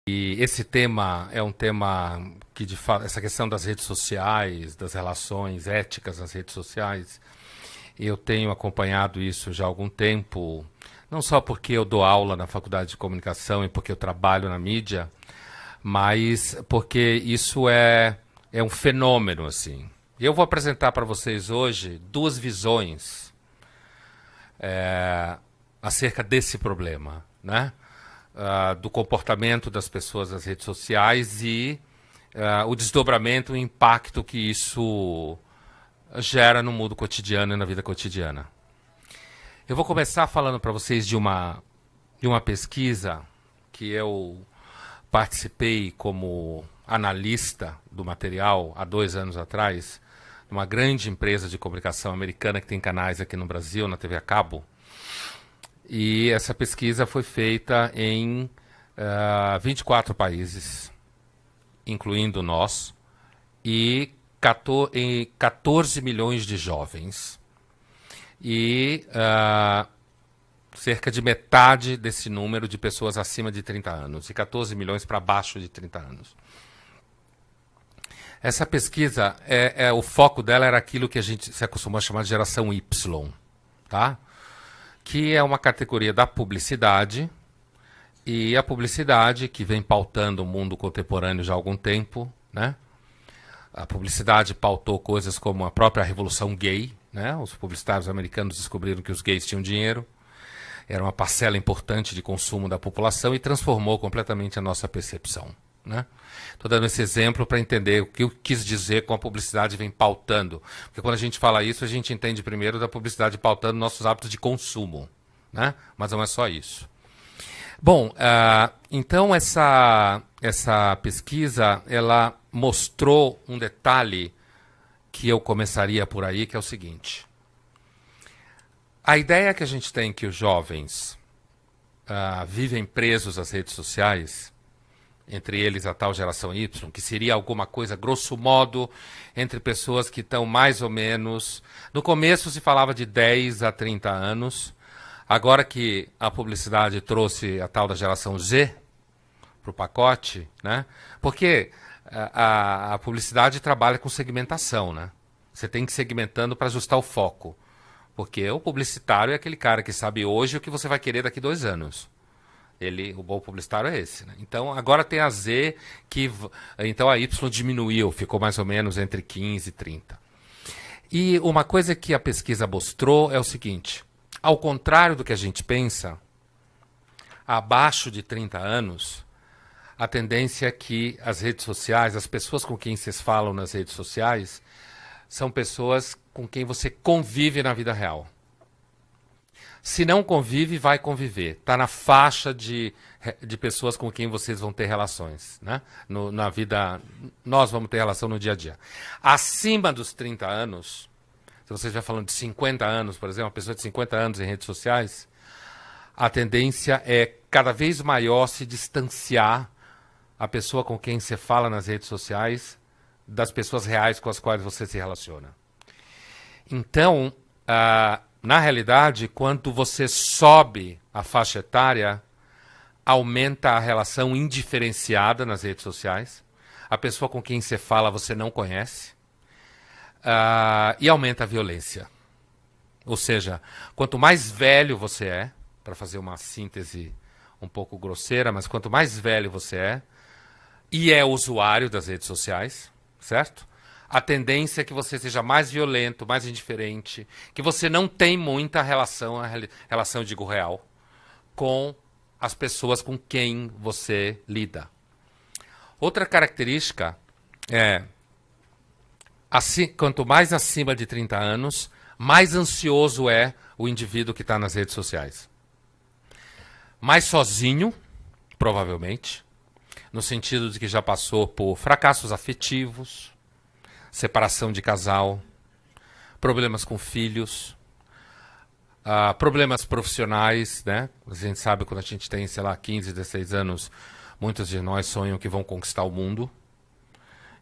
E esse tema é um tema que, de fato, essa questão das redes sociais, das relações éticas nas redes sociais, eu tenho acompanhado isso já há algum tempo, não só porque eu dou aula na Faculdade de Comunicação e porque eu trabalho na mídia, mas porque isso é um fenômeno, assim. Eu vou apresentar para vocês hoje duas visões acerca desse problema, né? Do comportamento das pessoas nas redes sociais e o desdobramento, o impacto que isso gera no mundo cotidiano e na vida cotidiana. Eu vou começar falando para vocês de uma pesquisa que eu participei como analista do material há 2 anos atrás, numa grande empresa de comunicação americana que tem canais aqui no Brasil, na TV a cabo. E essa pesquisa foi feita em 24 países, incluindo nós, e em 14 milhões de jovens. E cerca de metade desse número de pessoas acima de 30 anos, e 14 milhões para baixo de 30 anos. Essa pesquisa, o foco dela era aquilo que a gente se acostumou a chamar de geração Y, tá? Que é uma categoria da publicidade, e a publicidade que vem pautando o mundo contemporâneo já há algum tempo, né? A publicidade pautou coisas como a própria revolução gay, né? Os publicitários americanos descobriram que os gays tinham dinheiro, era uma parcela importante de consumo da população e transformou completamente a nossa percepção, né? Estou dando esse exemplo para entender o que eu quis dizer com a publicidade vem pautando. Porque quando a gente fala isso, a gente entende primeiro da publicidade pautando nossos hábitos de consumo, né? Mas não é só isso. Bom, então essa pesquisa, ela mostrou um detalhe que eu começaria por aí, que é o seguinte. A ideia que a gente tem que os jovens vivem presos às redes sociais, entre eles a tal geração Y, que seria alguma coisa, grosso modo, entre pessoas que estão mais ou menos... No começo se falava de 10 a 30 anos, agora que a publicidade trouxe a tal da geração Z para o pacote, né? Porque a publicidade trabalha com segmentação, né? Você tem que ir segmentando para ajustar o foco. Porque o publicitário é aquele cara que sabe hoje o que você vai querer daqui 2 anos. O bom publicitário é esse, né? Então, agora tem a Z, então a Y diminuiu, ficou mais ou menos entre 15 e 30. E uma coisa que a pesquisa mostrou é o seguinte, ao contrário do que a gente pensa, abaixo de 30 anos, a tendência é que as redes sociais, as pessoas com quem vocês falam nas redes sociais, são pessoas com quem você convive na vida real. Se não convive, vai conviver. Está na faixa de pessoas com quem vocês vão ter relações, né? Na vida, nós vamos ter relação no dia a dia. Acima dos 30 anos, se você estiver falando de 50 anos, por exemplo, uma pessoa de 50 anos em redes sociais, a tendência é cada vez maior se distanciar a pessoa com quem você fala nas redes sociais das pessoas reais com as quais você se relaciona. Então, na realidade, quando você sobe a faixa etária, aumenta a relação indiferenciada nas redes sociais. A pessoa com quem você fala você não conhece. E aumenta a violência. Ou seja, quanto mais velho você é, para fazer uma síntese um pouco grosseira, mas quanto mais velho você é, e é usuário das redes sociais, certo? A tendência é que você seja mais violento, mais indiferente, que você não tem muita relação, eu digo real, com as pessoas com quem você lida. Outra característica é, quanto mais acima de 30 anos, mais ansioso é o indivíduo que está nas redes sociais. Mais sozinho, provavelmente, no sentido de que já passou por fracassos afetivos, separação de casal, problemas com filhos, problemas profissionais, né? A gente sabe quando a gente tem, sei lá, 15, 16 anos, muitos de nós sonham que vão conquistar o mundo.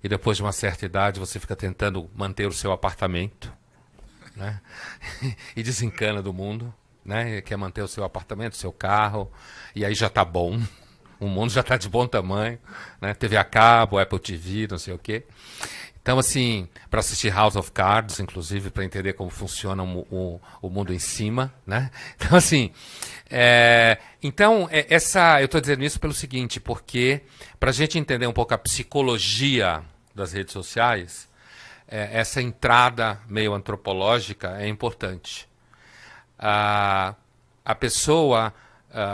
E depois de uma certa idade você fica tentando manter o seu apartamento, né? E desencana do mundo, né? Quer manter o seu apartamento, o seu carro, e aí já tá bom. O mundo já está de bom tamanho, né? TV a cabo, Apple TV, não sei o quê. Então, assim, para assistir House of Cards, inclusive, para entender como funciona o mundo em cima, né? Então, assim, eu estou dizendo isso pelo seguinte, porque para a gente entender um pouco a psicologia das redes sociais, essa entrada meio antropológica é importante. A pessoa,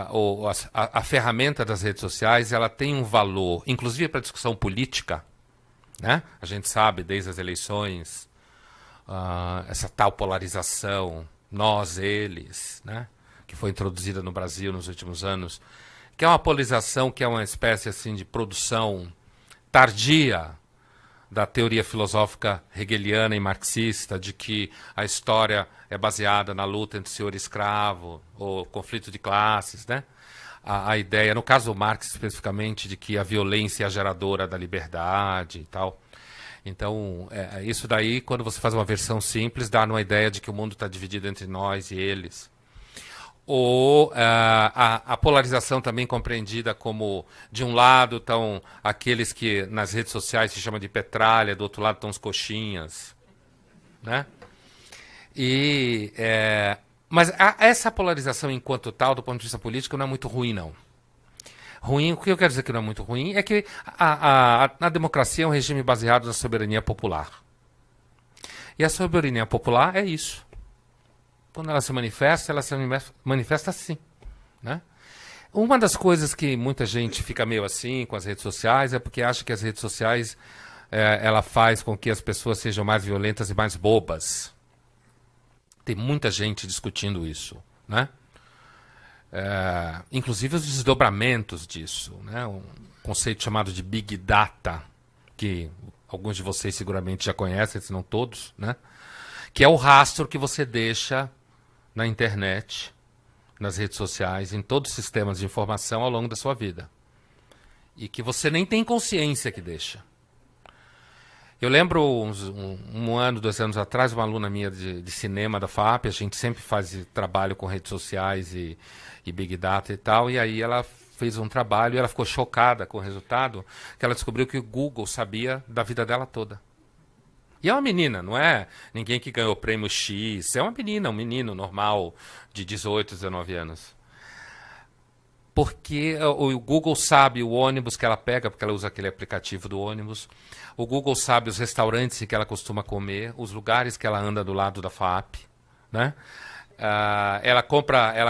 ou a ferramenta das redes sociais, ela tem um valor, inclusive para a discussão política, né? A gente sabe, desde as eleições, essa tal polarização, nós, eles, né? Que foi introduzida no Brasil nos últimos anos, que é uma polarização que é uma espécie assim, de produção tardia da teoria filosófica hegeliana e marxista, de que a história é baseada na luta entre senhor e escravo, ou conflito de classes, né? A ideia, no caso do Marx especificamente, de que a violência é a geradora da liberdade e tal. Então, isso daí, quando você faz uma versão simples, dá uma ideia de que o mundo está dividido entre nós e eles. Ou a polarização também compreendida como, de um lado estão aqueles que nas redes sociais se chamam de petralha, do outro lado estão os coxinhas, né? Mas essa polarização enquanto tal, do ponto de vista político, não é muito ruim, não. Ruim, o que eu quero dizer que não é muito ruim é que a democracia é um regime baseado na soberania popular. E a soberania popular é isso. Quando ela se manifesta assim, né? Uma das coisas que muita gente fica meio assim com as redes sociais é porque acha que as redes sociais ela faz com que as pessoas sejam mais violentas e mais bobas. Tem muita gente discutindo isso, né? Inclusive os desdobramentos disso, né? Um conceito chamado de Big Data, que alguns de vocês seguramente já conhecem, se não todos, né? Que é o rastro que você deixa na internet, nas redes sociais, em todos os sistemas de informação ao longo da sua vida. E que você nem tem consciência que deixa. Eu lembro um ano, 2 anos atrás, uma aluna minha de cinema da FAP, a gente sempre faz trabalho com redes sociais e Big Data e tal, e aí ela fez um trabalho e ela ficou chocada com o resultado, que ela descobriu que o Google sabia da vida dela toda. E é uma menina, não é ninguém que ganhou o prêmio X, é uma menina, um menino normal de 18, 19 anos. Porque o Google sabe o ônibus que ela pega, porque ela usa aquele aplicativo do ônibus. O Google sabe os restaurantes que ela costuma comer, os lugares que ela anda do lado da FAP, né? Ela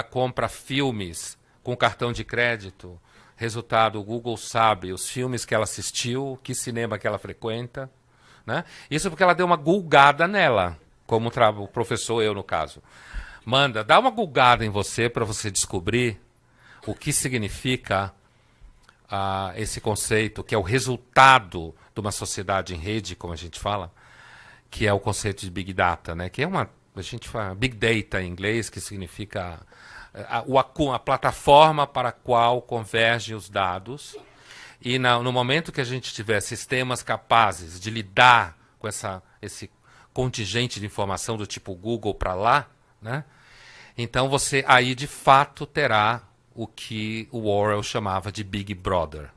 compra filmes com cartão de crédito. Resultado, o Google sabe os filmes que ela assistiu, que cinema que ela frequenta, né? Isso porque ela deu uma gulgada nela, como o professor, eu no caso. Dá uma gulgada em você para você descobrir o que significa esse conceito, que é o resultado de uma sociedade em rede, como a gente fala, que é o conceito de Big Data, né? Que é a gente fala Big Data em inglês, que significa a plataforma para a qual convergem os dados. E no momento que a gente tiver sistemas capazes de lidar com esse contingente de informação do tipo Google para lá, né? Então você aí de fato terá o que o Orwell chamava de Big Brother,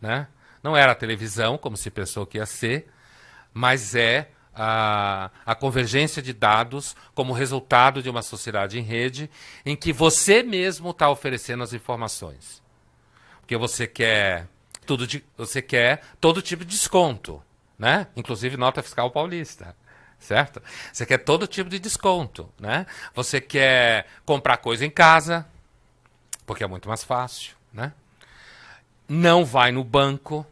né? Não era a televisão, como se pensou que ia ser, mas é a convergência de dados como resultado de uma sociedade em rede em que você mesmo está oferecendo as informações. Porque você quer todo tipo de desconto, né? Inclusive nota fiscal paulista, certo? Você quer todo tipo de desconto, né? Você quer comprar coisa em casa, porque é muito mais fácil, né? Não vai no banco.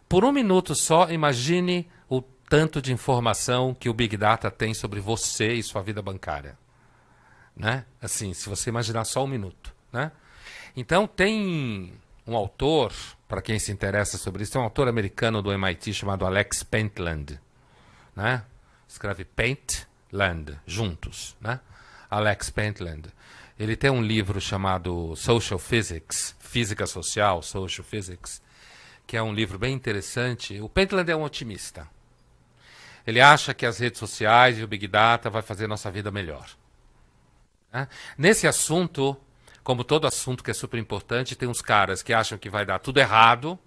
Por um minuto só, imagine o tanto de informação que o Big Data tem sobre você e sua vida bancária, né? Assim, se você imaginar só um minuto, né? Então tem um autor, para quem se interessa sobre isso, tem um autor americano do MIT chamado Alex Pentland, né? Escreve Pentland, juntos, né? Alex Pentland. Ele tem um livro chamado Social Physics, Física Social, Social Physics, que é um livro bem interessante. O Pentland é um otimista. Ele acha que as redes sociais e o Big Data vai fazer nossa vida melhor, né? Nesse assunto, como todo assunto que é super importante, tem uns caras que acham que vai dar tudo errado,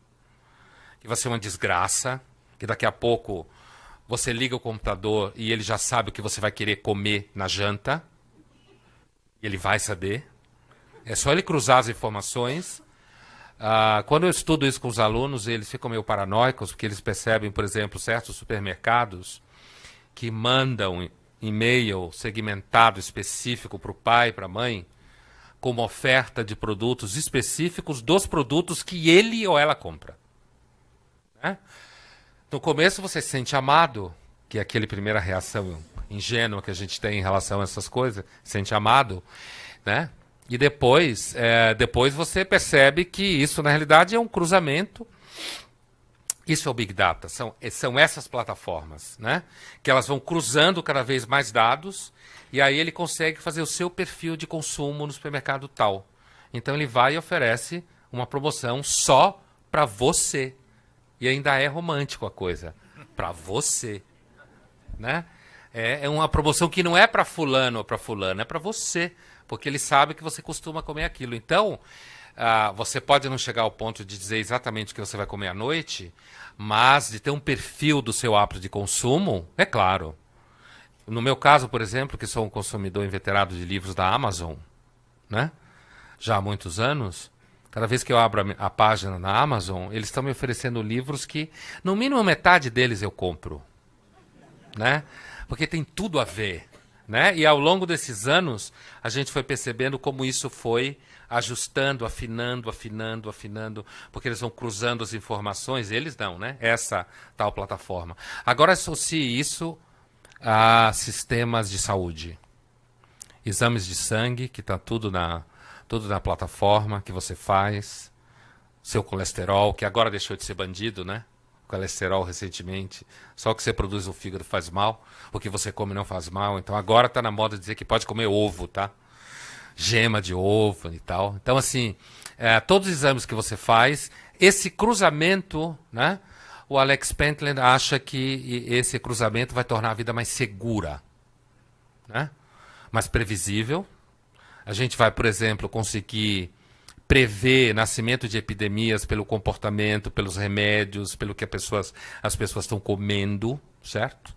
que vai ser uma desgraça, que daqui a pouco você liga o computador e ele já sabe o que você vai querer comer na janta. E ele vai saber. É só ele cruzar as informações. Quando eu estudo isso com os alunos, eles ficam meio paranoicos, porque eles percebem, por exemplo, certos supermercados que mandam e-mail segmentado específico para o pai, para a mãe, com uma oferta de produtos específicos dos produtos que ele ou ela compra. Né? No começo você se sente amado, que é aquela primeira reação ingênua que a gente tem em relação a essas coisas, se sente amado, né? E depois você percebe que isso, na realidade, é um cruzamento. Isso é o Big Data. São essas plataformas, né? Que elas vão cruzando cada vez mais dados e aí ele consegue fazer o seu perfil de consumo no supermercado tal. Então ele vai e oferece uma promoção só para você. E ainda é romântico a coisa. Para você. Né? É uma promoção que não é para fulano ou para fulana, é para você. Porque ele sabe que você costuma comer aquilo. Então, você pode não chegar ao ponto de dizer exatamente o que você vai comer à noite, mas de ter um perfil do seu hábito de consumo, é claro. No meu caso, por exemplo, que sou um consumidor inveterado de livros da Amazon, né? Já há muitos anos, cada vez que eu abro a página na Amazon, eles estão me oferecendo livros que, no mínimo, metade deles eu compro. Né? Porque tem tudo a ver. Né? E ao longo desses anos, a gente foi percebendo como isso foi ajustando, afinando, porque eles vão cruzando as informações, eles não, né? Essa tal plataforma. Agora associe isso a sistemas de saúde. Exames de sangue, que está tudo na plataforma que você faz. Seu colesterol, que agora deixou de ser bandido, né? Colesterol recentemente. Só o que você produz no fígado faz mal. O que você come não faz mal. Então agora está na moda dizer que pode comer ovo, tá? Gema de ovo e tal. Então, assim, todos os exames que você faz, esse cruzamento, né? O Alex Pentland acha que esse cruzamento vai tornar a vida mais segura, né? Mais previsível. A gente vai, por exemplo, conseguir prever nascimento de epidemias pelo comportamento, pelos remédios, pelo que as pessoas estão comendo, certo?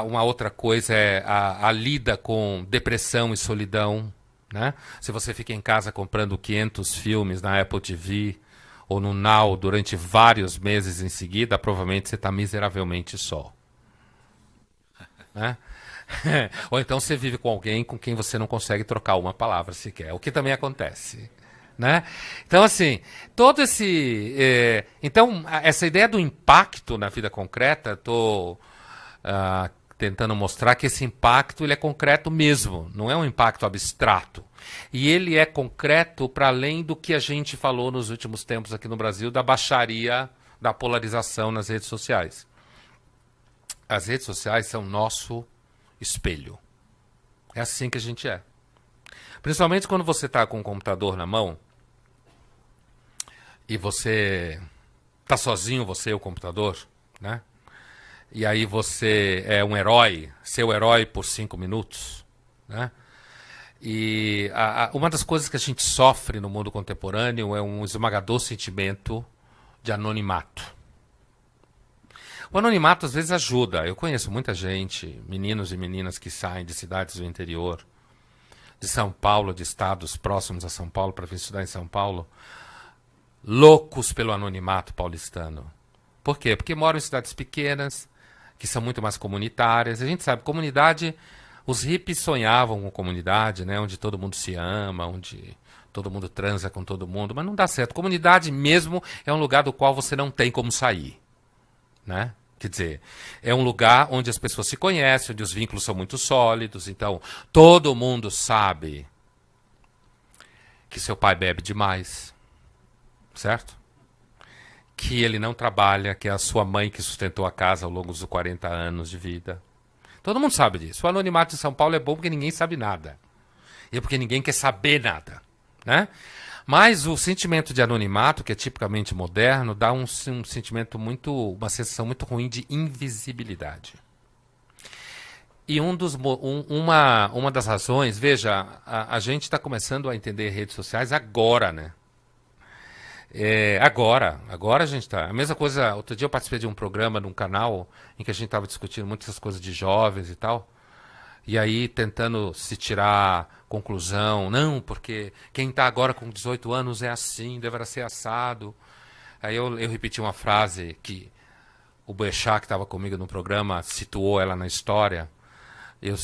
Uma outra coisa é a lida com depressão e solidão, né? Se você fica em casa comprando 500 filmes na Apple TV ou no Now durante vários meses em seguida, provavelmente você está miseravelmente só. Né? Ou então você vive com alguém com quem você não consegue trocar uma palavra sequer, o que também acontece. Né? Então, assim, todo esse... então, essa ideia do impacto na vida concreta, estou tentando mostrar que esse impacto ele é concreto mesmo, não é um impacto abstrato. E ele é concreto para além do que a gente falou nos últimos tempos aqui no Brasil, da baixaria, da polarização nas redes sociais. As redes sociais são nosso espelho. É assim que a gente é. Principalmente quando você está com o computador na mão e você está sozinho, você e o computador, né? E aí você é um herói, seu herói por 5 minutos, né? E uma das coisas que a gente sofre no mundo contemporâneo é um esmagador sentimento de anonimato. O anonimato às vezes ajuda. Eu conheço muita gente, meninos e meninas que saem de cidades do interior, de São Paulo, de estados próximos a São Paulo, para vir estudar em São Paulo, loucos pelo anonimato paulistano. Por quê? Porque moram em cidades pequenas, que são muito mais comunitárias. A gente sabe, comunidade, os hippies sonhavam com comunidade, né, onde todo mundo se ama, onde todo mundo transa com todo mundo, mas não dá certo. Comunidade mesmo é um lugar do qual você não tem como sair. Né? Quer dizer, é um lugar onde as pessoas se conhecem, onde os vínculos são muito sólidos. Então, todo mundo sabe que seu pai bebe demais, certo? Que ele não trabalha, que é a sua mãe que sustentou a casa ao longo dos 40 anos de vida. Todo mundo sabe disso. O anonimato em São Paulo é bom porque ninguém sabe nada. E é porque ninguém quer saber nada. Né? Mas o sentimento de anonimato, que é tipicamente moderno, dá um sentimento uma sensação muito ruim de invisibilidade. E uma das razões, veja, a gente está começando a entender redes sociais agora, né? Agora a gente está. A mesma coisa, outro dia eu participei de um programa, num canal, em que a gente estava discutindo muitas coisas de jovens e tal. E aí tentando se tirar conclusão, não, porque quem está agora com 18 anos é assim, deverá ser assado. Aí eu repeti uma frase que o Boechat, que estava comigo no programa, situou ela na história.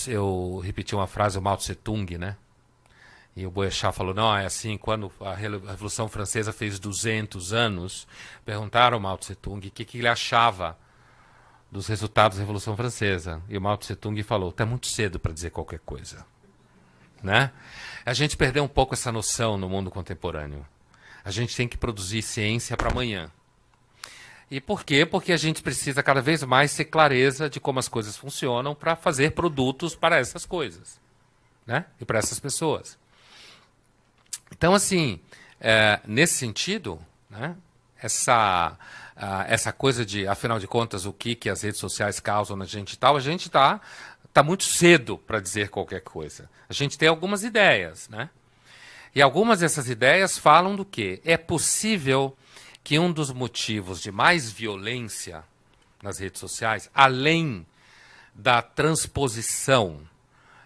Eu repeti uma frase do Mao Tse Tung, né? E o Boechat falou, não, é assim, quando a Revolução Francesa fez 200 anos, perguntaram ao Mao Tse Tung o que ele achava dos resultados da Revolução Francesa. E o Mao Tse Tung falou, está muito cedo para dizer qualquer coisa. Né? A gente perdeu um pouco essa noção no mundo contemporâneo. A gente tem que produzir ciência para amanhã. E por quê? Porque a gente precisa cada vez mais ter clareza de como as coisas funcionam para fazer produtos para essas coisas, né? E para essas pessoas. Então, assim, nesse sentido, né, essa coisa de, afinal de contas, o que as redes sociais causam na gente e tal, a gente está muito cedo para dizer qualquer coisa. A gente tem algumas ideias, né? E algumas dessas ideias falam do quê? É possível que um dos motivos de mais violência nas redes sociais, além da transposição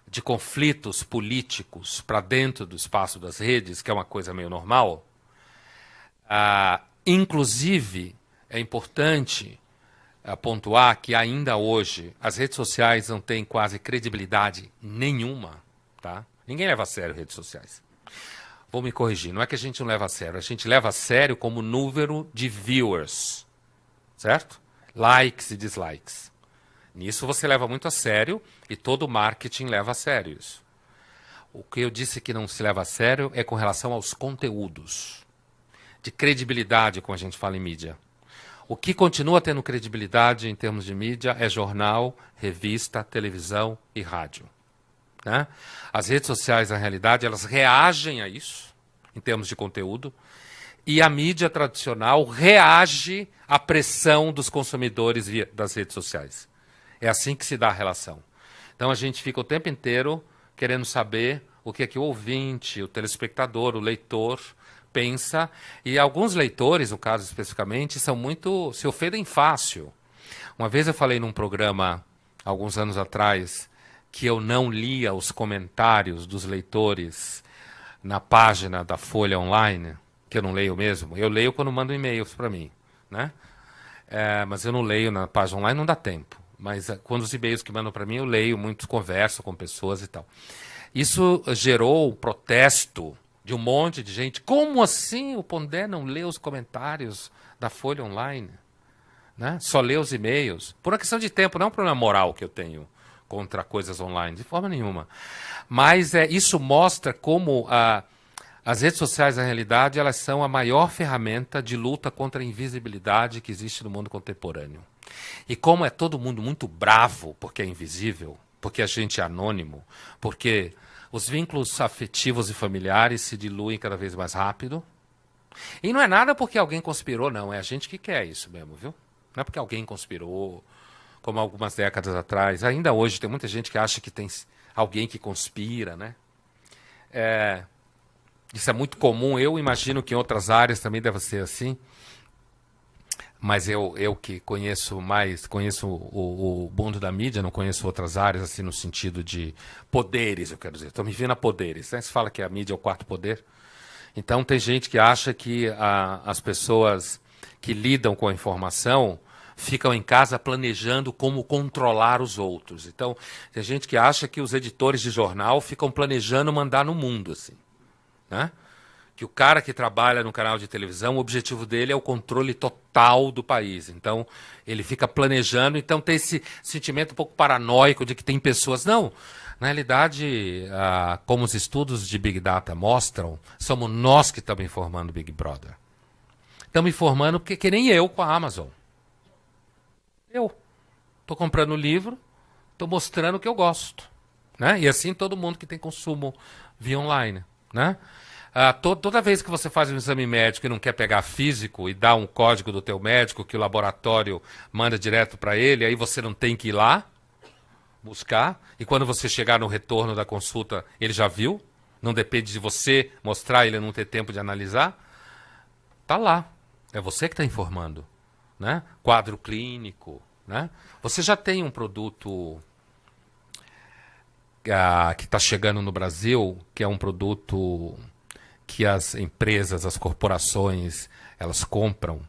de conflitos políticos para dentro do espaço das redes, que é uma coisa meio normal, inclusive é importante pontuar que ainda hoje as redes sociais não têm quase credibilidade nenhuma, tá? Ninguém leva a sério redes sociais. Vou me corrigir, não é que a gente não leva a sério, a gente leva a sério como número de viewers, certo? Likes e dislikes. Nisso você leva muito a sério e todo marketing leva a sério isso. O que eu disse que não se leva a sério é com relação aos conteúdos, de credibilidade, como a gente fala em mídia. O que continua tendo credibilidade em termos de mídia é jornal, revista, televisão e rádio. Né? As redes sociais, na realidade, elas reagem a isso, em termos de conteúdo, e a mídia tradicional reage à pressão dos consumidores das redes sociais. É assim que se dá a relação. Então a gente fica o tempo inteiro querendo saber o que é que o ouvinte, o telespectador, o leitor pensa, e alguns leitores, no caso especificamente, se ofendem fácil. Uma vez eu falei num programa, alguns anos atrás, que eu não lia os comentários dos leitores na página da Folha Online, que eu não leio mesmo. Eu leio quando mandam e-mails para mim, né? Mas eu não leio na página online, não dá tempo. Mas quando os e-mails que mandam para mim, eu leio, muitos converso com pessoas e tal. Isso gerou um protesto de um monte de gente. Como assim o Pondé não lê os comentários da Folha Online? Né? Só lê os e-mails. Por uma questão de tempo, não é um problema moral que eu tenho contra coisas online, de forma nenhuma. Mas isso mostra como as redes sociais, na realidade, elas são a maior ferramenta de luta contra a invisibilidade que existe no mundo contemporâneo. E como é todo mundo muito bravo porque é invisível, porque a gente é anônimo, porque os vínculos afetivos e familiares se diluem cada vez mais rápido. E não é nada porque alguém conspirou, não. É a gente que quer isso mesmo, viu? Não é porque alguém conspirou, como algumas décadas atrás. Ainda hoje tem muita gente que acha que tem alguém que conspira, né? Isso é muito comum. Eu imagino que em outras áreas também deve ser assim. Mas eu que conheço o mundo da mídia, não conheço outras áreas, assim, no sentido de poderes, eu quero dizer. Estou me vendo a poderes. Né? Se fala que a mídia é o quarto poder. Então, tem gente que acha que as pessoas que lidam com a informação ficam em casa planejando como controlar os outros. Então, tem gente que acha que os editores de jornal ficam planejando mandar no mundo, assim, né? Que o cara que trabalha no canal de televisão, o objetivo dele é o controle total do país. Então, ele fica planejando, então tem esse sentimento um pouco paranoico de que tem pessoas... Não, na realidade, como os estudos de Big Data mostram, somos nós que estamos informando o Big Brother. Estamos informando porque que nem eu com a Amazon. Eu estou comprando livro, estou mostrando o que eu gosto. Né? E assim todo mundo que tem consumo via online, né? Toda vez que você faz um exame médico e não quer pegar físico e dá um código do teu médico que o laboratório manda direto para ele, aí você não tem que ir lá buscar, e quando você chegar no retorno da consulta, ele já viu, não depende de você mostrar, ele não ter tempo de analisar, tá lá. É você que está informando, né? Quadro clínico, né? Você já tem um produto que está chegando no Brasil, que é um produto que as empresas, as corporações, elas compram,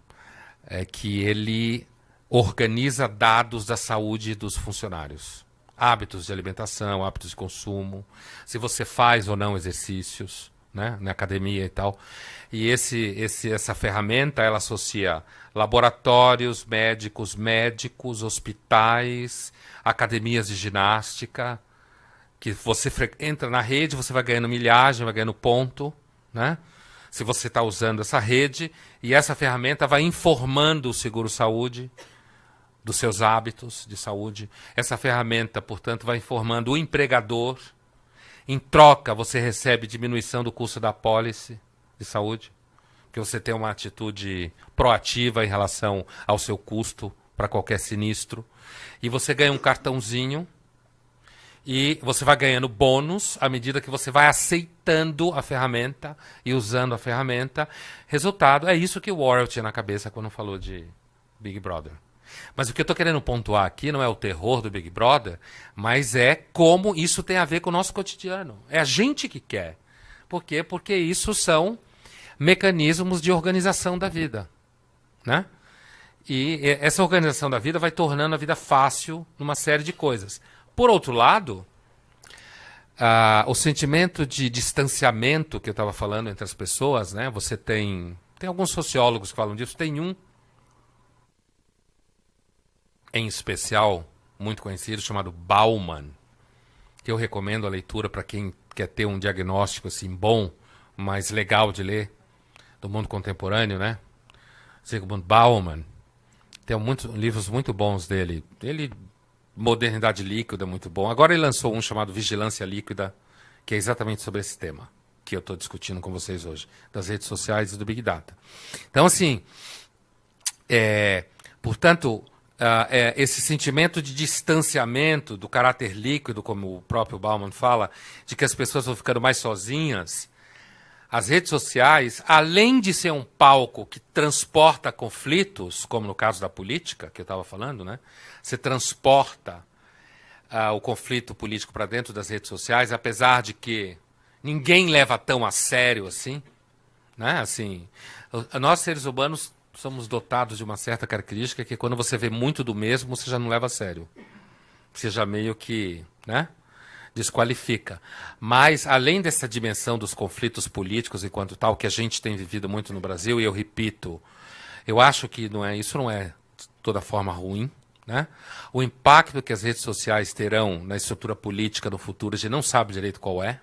que ele organiza dados da saúde dos funcionários. Hábitos de alimentação, hábitos de consumo, se você faz ou não exercícios, né, na academia e tal. E essa ferramenta, ela associa laboratórios, médicos, hospitais, academias de ginástica, que você entra na rede, você vai ganhando milhagem, vai ganhando ponto, né? Se você está usando essa rede, e essa ferramenta vai informando o seguro-saúde dos seus hábitos de saúde. Essa ferramenta, portanto, vai informando o empregador. Em troca, você recebe diminuição do custo da apólice de saúde, porque você tem uma atitude proativa em relação ao seu custo para qualquer sinistro. E você ganha um cartãozinho e você vai ganhando bônus à medida que você vai aceitando a ferramenta e usando a ferramenta. Resultado, é isso que o Orwell tinha na cabeça quando falou de Big Brother. Mas o que eu estou querendo pontuar aqui não é o terror do Big Brother, mas é como isso tem a ver com o nosso cotidiano. É a gente que quer. Por quê? Porque isso são mecanismos de organização da vida, né? E essa organização da vida vai tornando a vida fácil numa série de coisas. Por outro lado, o sentimento de distanciamento que eu estava falando entre as pessoas, né? Você tem alguns sociólogos que falam disso, tem um em especial, muito conhecido, chamado Bauman, que eu recomendo a leitura para quem quer ter um diagnóstico assim bom, mais legal de ler, do mundo contemporâneo, né? Zygmunt Bauman. Tem livros muito bons dele. Modernidade Líquida, muito bom. Agora ele lançou um chamado Vigilância Líquida, que é exatamente sobre esse tema que eu estou discutindo com vocês hoje, das redes sociais e do Big Data. Então, assim, portanto, esse sentimento de distanciamento, do caráter líquido, como o próprio Bauman fala, de que as pessoas vão ficando mais sozinhas, as redes sociais, além de ser um palco que transporta conflitos, como no caso da política, que eu estava falando, né? Você transporta o conflito político para dentro das redes sociais, apesar de que ninguém leva tão a sério assim, né? Assim, nós seres humanos somos dotados de uma certa característica que quando você vê muito do mesmo, você já não leva a sério. Você já meio que, né, desqualifica. Mas, além dessa dimensão dos conflitos políticos enquanto tal, que a gente tem vivido muito no Brasil, e eu repito, eu acho que isso não é de toda forma ruim, né? O impacto que as redes sociais terão na estrutura política no futuro, a gente não sabe direito qual é.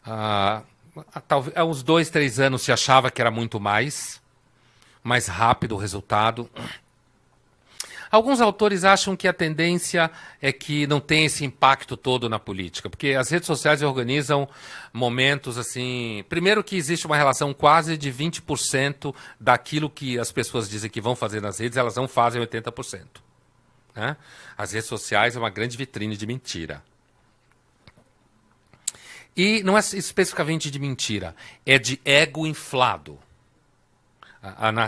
Há uns 2, 3 anos se achava que era muito mais rápido o resultado. Alguns autores acham que a tendência é que não tem esse impacto todo na política, porque as redes sociais organizam momentos assim... Primeiro que existe uma relação quase de 20% daquilo que as pessoas dizem que vão fazer nas redes, elas não fazem 80%. Né? As redes sociais é uma grande vitrine de mentira. E não é especificamente de mentira, é de ego inflado.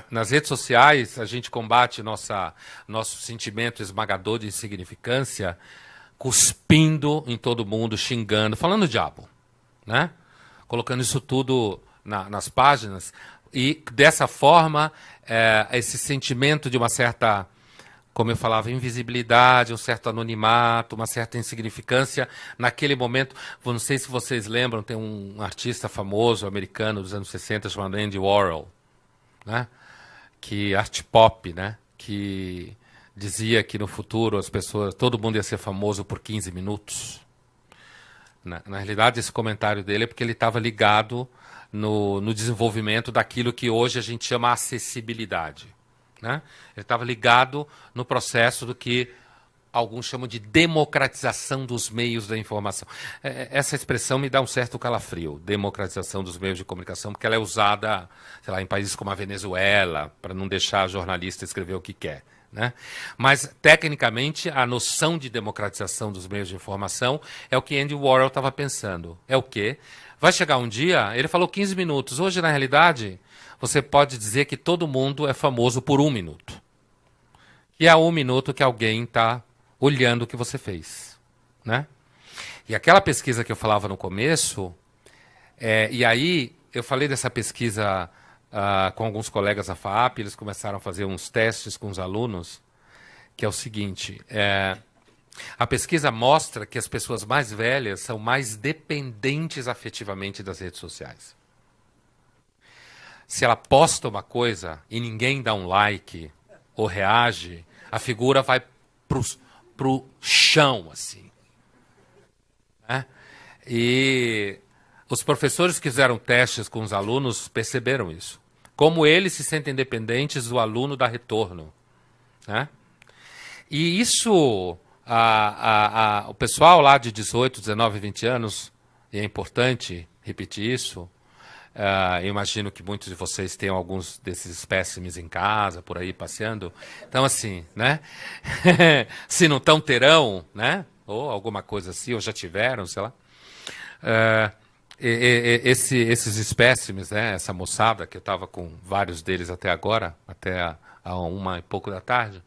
Nas redes sociais, a gente combate nosso sentimento esmagador de insignificância cuspindo em todo mundo, xingando, falando o diabo, né? Colocando isso tudo nas páginas. E, dessa forma, esse sentimento de uma certa, como eu falava, invisibilidade, um certo anonimato, uma certa insignificância. Naquele momento, não sei se vocês lembram, tem um artista famoso americano dos anos 60 chamado Andy Warhol, né? Que art pop, né? Que dizia que no futuro as pessoas, todo mundo ia ser famoso por 15 minutos. Na realidade, esse comentário dele é porque ele estava ligado no desenvolvimento daquilo que hoje a gente chama acessibilidade, né? Ele estava ligado no processo do que alguns chamam de democratização dos meios da informação. Essa expressão me dá um certo calafrio, democratização dos meios de comunicação, porque ela é usada, sei lá, em países como a Venezuela, para não deixar jornalista escrever o que quer, né? Mas, tecnicamente, a noção de democratização dos meios de informação é o que Andy Warhol estava pensando. É o quê? Vai chegar um dia, ele falou 15 minutos. Hoje, na realidade, você pode dizer que todo mundo é famoso por 1 minuto. E é 1 minuto que alguém está olhando o que você fez, né? E aquela pesquisa que eu falava no começo, e aí eu falei dessa pesquisa com alguns colegas da FAAP, eles começaram a fazer uns testes com os alunos, que é o seguinte, a pesquisa mostra que as pessoas mais velhas são mais dependentes afetivamente das redes sociais. Se ela posta uma coisa e ninguém dá um like ou reage, a figura vai pro chão, assim. Né? E os professores que fizeram testes com os alunos perceberam isso. Como eles se sentem dependentes do aluno dar retorno. Né? E isso, o pessoal lá de 18, 19, 20 anos, e é importante repetir isso, eu imagino que muitos de vocês tenham alguns desses espécimes em casa, por aí passeando. Então, assim, né? Se não estão, terão, né? Ou alguma coisa assim, ou já tiveram, sei lá. Esses espécimes, né? Essa moçada, que eu estava com vários deles até agora, até a 1h e pouco da tarde,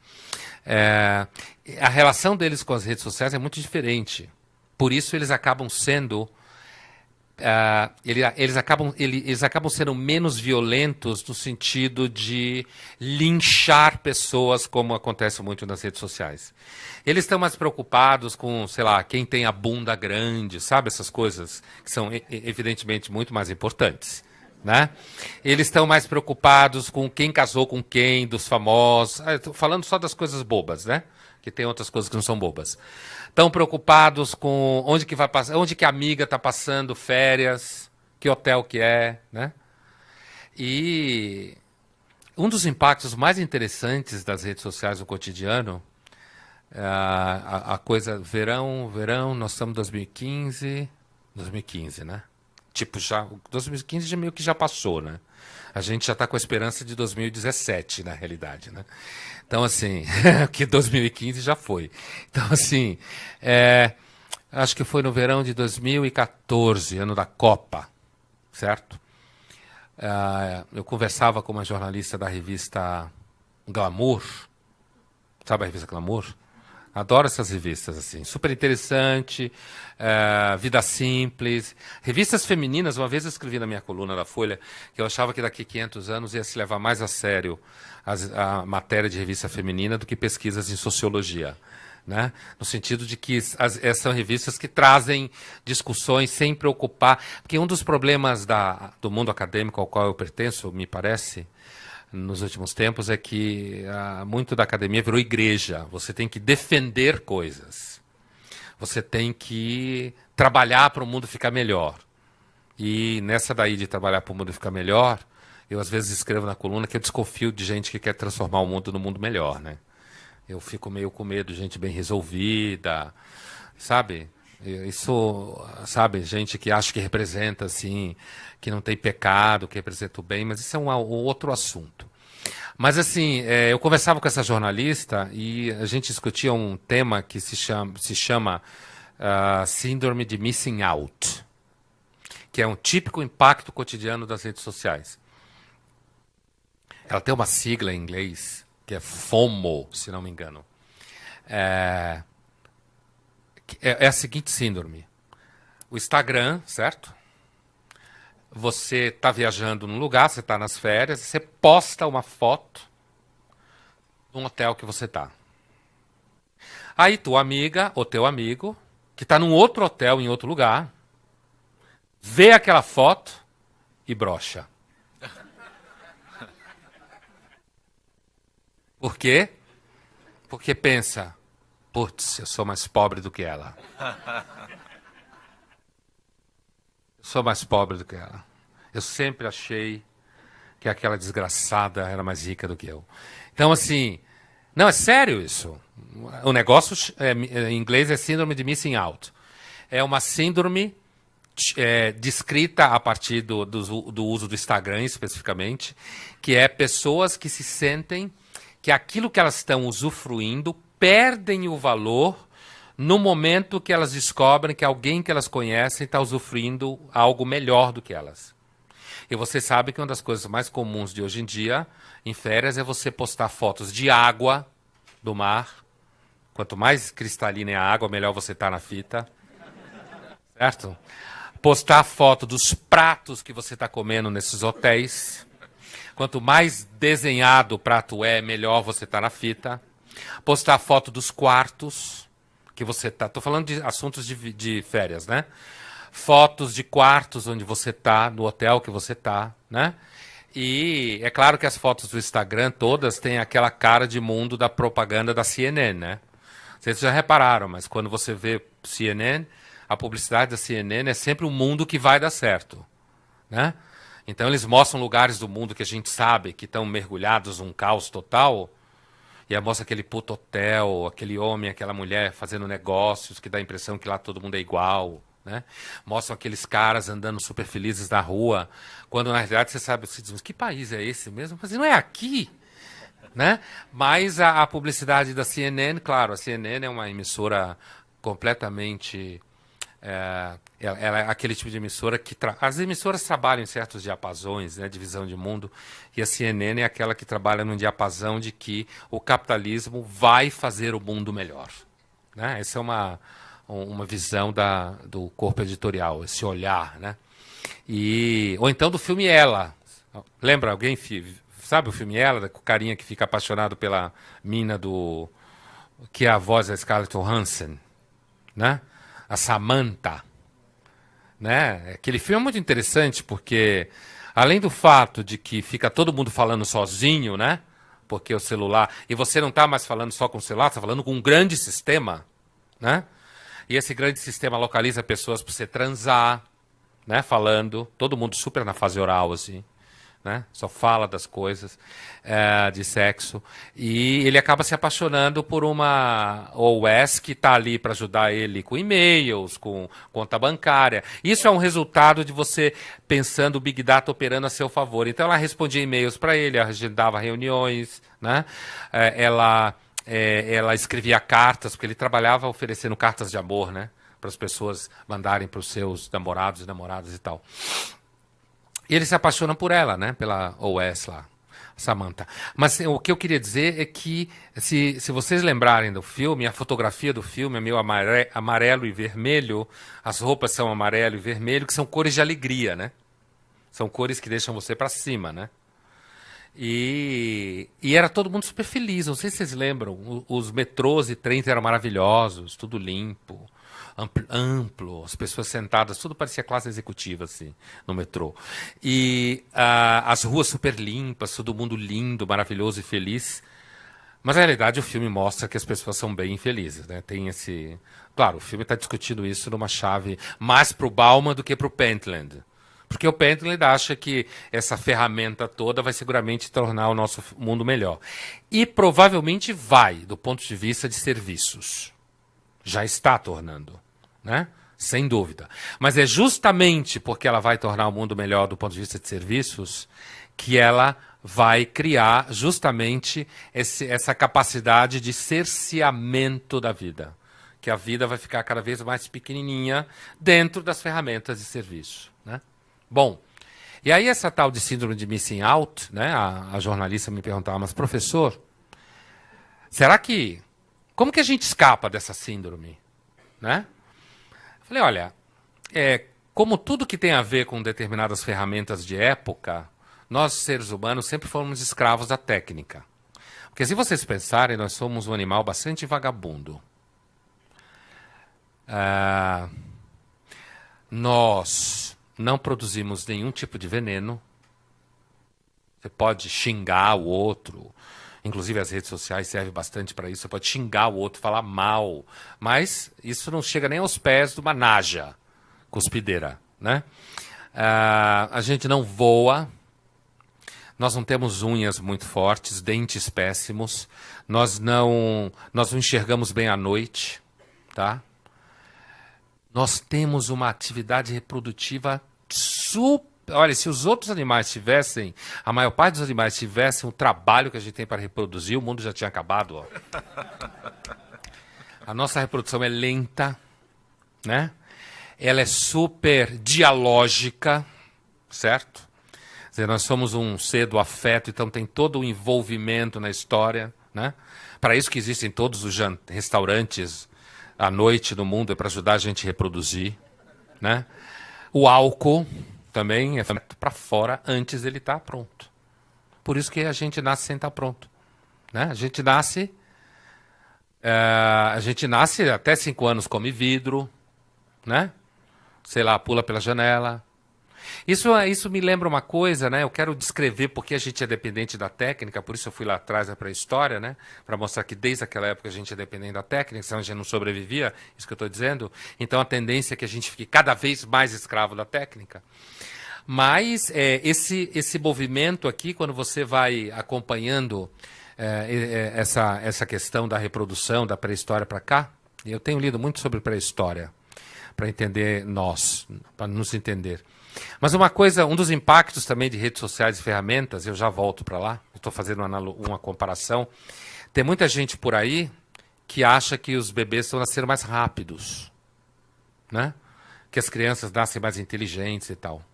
a relação deles com as redes sociais é muito diferente. Por isso eles acabam sendo... eles acabam sendo menos violentos no sentido de linchar pessoas, como acontece muito nas redes sociais. Eles estão mais preocupados com, sei lá, quem tem a bunda grande, sabe? Essas coisas que são, evidentemente, muito mais importantes. Né? Eles estão mais preocupados com quem casou com quem, dos famosos. Estou falando só das coisas bobas, né? Que tem outras coisas que não são bobas. Estão preocupados com onde que vai passar, onde que a amiga está passando férias, que hotel que é, né? E um dos impactos mais interessantes das redes sociais no cotidiano, a coisa, verão, nós estamos em 2015, né? Tipo, 2015 já meio que já passou, né? A gente já está com a esperança de 2017, na realidade, né? Então, assim, que 2015 já foi. Então, assim, acho que foi no verão de 2014, ano da Copa, certo? Eu conversava com uma jornalista da revista Glamour, sabe a revista Glamour? Adoro essas revistas, assim, super interessante, Vida Simples. Revistas femininas, uma vez eu escrevi na minha coluna da Folha que eu achava que daqui a 500 anos ia se levar mais a sério a matéria de revista feminina do que pesquisas em sociologia. Né? No sentido de que são revistas que trazem discussões sem preocupar. Porque um dos problemas do mundo acadêmico ao qual eu pertenço, me parece, nos últimos tempos, é que muito da academia virou igreja. Você tem que defender coisas. Você tem que trabalhar para o mundo ficar melhor. E nessa daí de trabalhar para o mundo ficar melhor, eu às vezes escrevo na coluna que eu desconfio de gente que quer transformar o mundo no mundo melhor, né? Eu fico meio com medo de gente bem resolvida, sabe? Isso, sabe, gente que acha que representa, assim, que não tem pecado, que representa o bem, mas isso é um outro assunto. Mas, assim, eu conversava com essa jornalista e a gente discutia um tema que se chama Síndrome de Missing Out, que é um típico impacto cotidiano das redes sociais. Ela tem uma sigla em inglês, que é FOMO, se não me engano. É a seguinte síndrome. O Instagram, certo? Você está viajando num lugar, você está nas férias, você posta uma foto de um hotel que você está. Aí tua amiga ou teu amigo, que está num outro hotel em outro lugar, vê aquela foto e brocha. Por quê? Porque pensa, putz, eu sou mais pobre do que ela. Eu sou mais pobre do que ela. Eu sempre achei que aquela desgraçada era mais rica do que eu. Então, assim, não, é sério isso. O negócio, em inglês, é síndrome de missing out. É uma síndrome descrita a partir do uso do Instagram, especificamente, que é pessoas que se sentem que aquilo que elas estão usufruindo perdem o valor no momento que elas descobrem que alguém que elas conhecem está usufruindo algo melhor do que elas. E você sabe que uma das coisas mais comuns de hoje em dia, em férias, é você postar fotos de água do mar. Quanto mais cristalina é a água, melhor você está na fita. Certo? Postar foto dos pratos que você está comendo nesses hotéis. Quanto mais desenhado o prato é, melhor você está na fita. Postar foto dos quartos que você está. Estou falando de assuntos de férias, né? Fotos de quartos onde você está, no hotel que você está, né? E é claro que as fotos do Instagram todas têm aquela cara de mundo da propaganda da CNN, né? Vocês já repararam, mas quando você vê CNN, a publicidade da CNN é sempre um mundo que vai dar certo, né? Então eles mostram lugares do mundo que a gente sabe que estão mergulhados num caos total, e aí mostra aquele puto hotel, aquele homem, aquela mulher fazendo negócios, que dá a impressão que lá todo mundo é igual, né? Mostram aqueles caras andando super felizes na rua, quando na realidade você sabe, você diz, mas que país é esse mesmo? Mas não é aqui, né? Mas a publicidade da CNN, claro, a CNN é uma emissora completamente... ela é aquele tipo de emissora que... As emissoras trabalham em certos diapasões, né, de visão de mundo, e a CNN é aquela que trabalha num diapasão de que o capitalismo vai fazer o mundo melhor, né? Essa é uma visão do corpo editorial, esse olhar, né? Ou então do filme Ela. Lembra alguém? Sabe o filme Ela? O carinha que fica apaixonado pela mina que é a voz da Scarlett Johansson, né? A Samantha, né? Aquele filme é muito interessante porque, além do fato de que fica todo mundo falando sozinho, né? Porque o celular... E você não está mais falando só com o celular, está falando com um grande sistema, né? E esse grande sistema localiza pessoas para você transar, né? Falando, todo mundo super na fase oral, assim, né? Só fala das coisas de sexo. E ele acaba se apaixonando por uma OS que está ali para ajudar ele com e-mails, com conta bancária. Isso é um resultado de você pensando o Big Data operando a seu favor. Então ela respondia e-mails para ele, agendava reuniões, né? Ela escrevia cartas, porque ele trabalhava oferecendo cartas de amor, né? Para as pessoas mandarem para os seus namorados e namoradas e tal. E ele se apaixona por ela, né? Pela OS lá, Samantha. Mas o que eu queria dizer é que, se vocês lembrarem do filme, a fotografia do filme é meio amarelo e vermelho, as roupas são amarelo e vermelho, que são cores de alegria, né? São cores que deixam você para cima, né? E era todo mundo super feliz, não sei se vocês lembram, os metrôs e trens eram maravilhosos, tudo limpo, amplo, as pessoas sentadas, tudo parecia classe executiva, assim, no metrô. E as ruas super limpas, todo mundo lindo, maravilhoso e feliz. Mas, na realidade, o filme mostra que as pessoas são bem infelizes, né? Tem esse... Claro, o filme está discutindo isso numa chave mais para o Bauman do que para o Pentland. Porque o Pentland acha que essa ferramenta toda vai seguramente tornar o nosso mundo melhor. E provavelmente vai, do ponto de vista de serviços. Já está tornando, né? Sem dúvida. Mas é justamente porque ela vai tornar o mundo melhor do ponto de vista de serviços que ela vai criar justamente essa capacidade de cerceamento da vida. Que a vida vai ficar cada vez mais pequenininha dentro das ferramentas de serviço, né? Bom, e aí essa tal de síndrome de missing out, né? A jornalista me perguntava, mas professor, será que... Como que a gente escapa dessa síndrome, né? Falei, olha, como tudo que tem a ver com determinadas ferramentas de época, nós, seres humanos, sempre fomos escravos da técnica. Porque se vocês pensarem, nós somos um animal bastante vagabundo. Nós não produzimos nenhum tipo de veneno. Você pode xingar o outro. Inclusive as redes sociais servem bastante para isso. Você pode xingar o outro, falar mal. Mas isso não chega nem aos pés de uma naja cuspideira, né? A gente não voa. Nós não temos unhas muito fortes, dentes péssimos. Nós não enxergamos bem à noite, tá? Nós temos uma atividade reprodutiva super Olha, se os outros animais tivessem, a maior parte dos animais tivessem o trabalho que a gente tem para reproduzir, o mundo já tinha acabado. Ó. A nossa reprodução é lenta, né? Ela é super dialógica, certo? Quer dizer, nós somos um ser do afeto, então tem todo o envolvimento na história, né? Para isso que existem todos os restaurantes à noite no mundo, é para ajudar a gente a reproduzir, né? O álcool também é feito para fora antes dele estar pronto. Por isso que a gente nasce sem estar pronto, né? A gente nasce até 5 anos, come vidro, né? Sei lá, pula pela janela. Isso me lembra uma coisa, né? Eu quero descrever porque a gente é dependente da técnica, por isso eu fui lá atrás da pré-história, né? Para mostrar que desde aquela época a gente é dependente da técnica, senão a gente não sobrevivia, isso que eu estou dizendo. Então a tendência é que a gente fique cada vez mais escravo da técnica. Mas esse movimento aqui, quando você vai acompanhando essa questão da reprodução, da pré-história para cá, eu tenho lido muito sobre pré-história, para entender nós, para nos entender. Mas um dos impactos também de redes sociais e ferramentas, eu já volto para lá, estou fazendo uma comparação, tem muita gente por aí que acha que os bebês estão nascendo mais rápidos, né? Que as crianças nascem mais inteligentes e tal.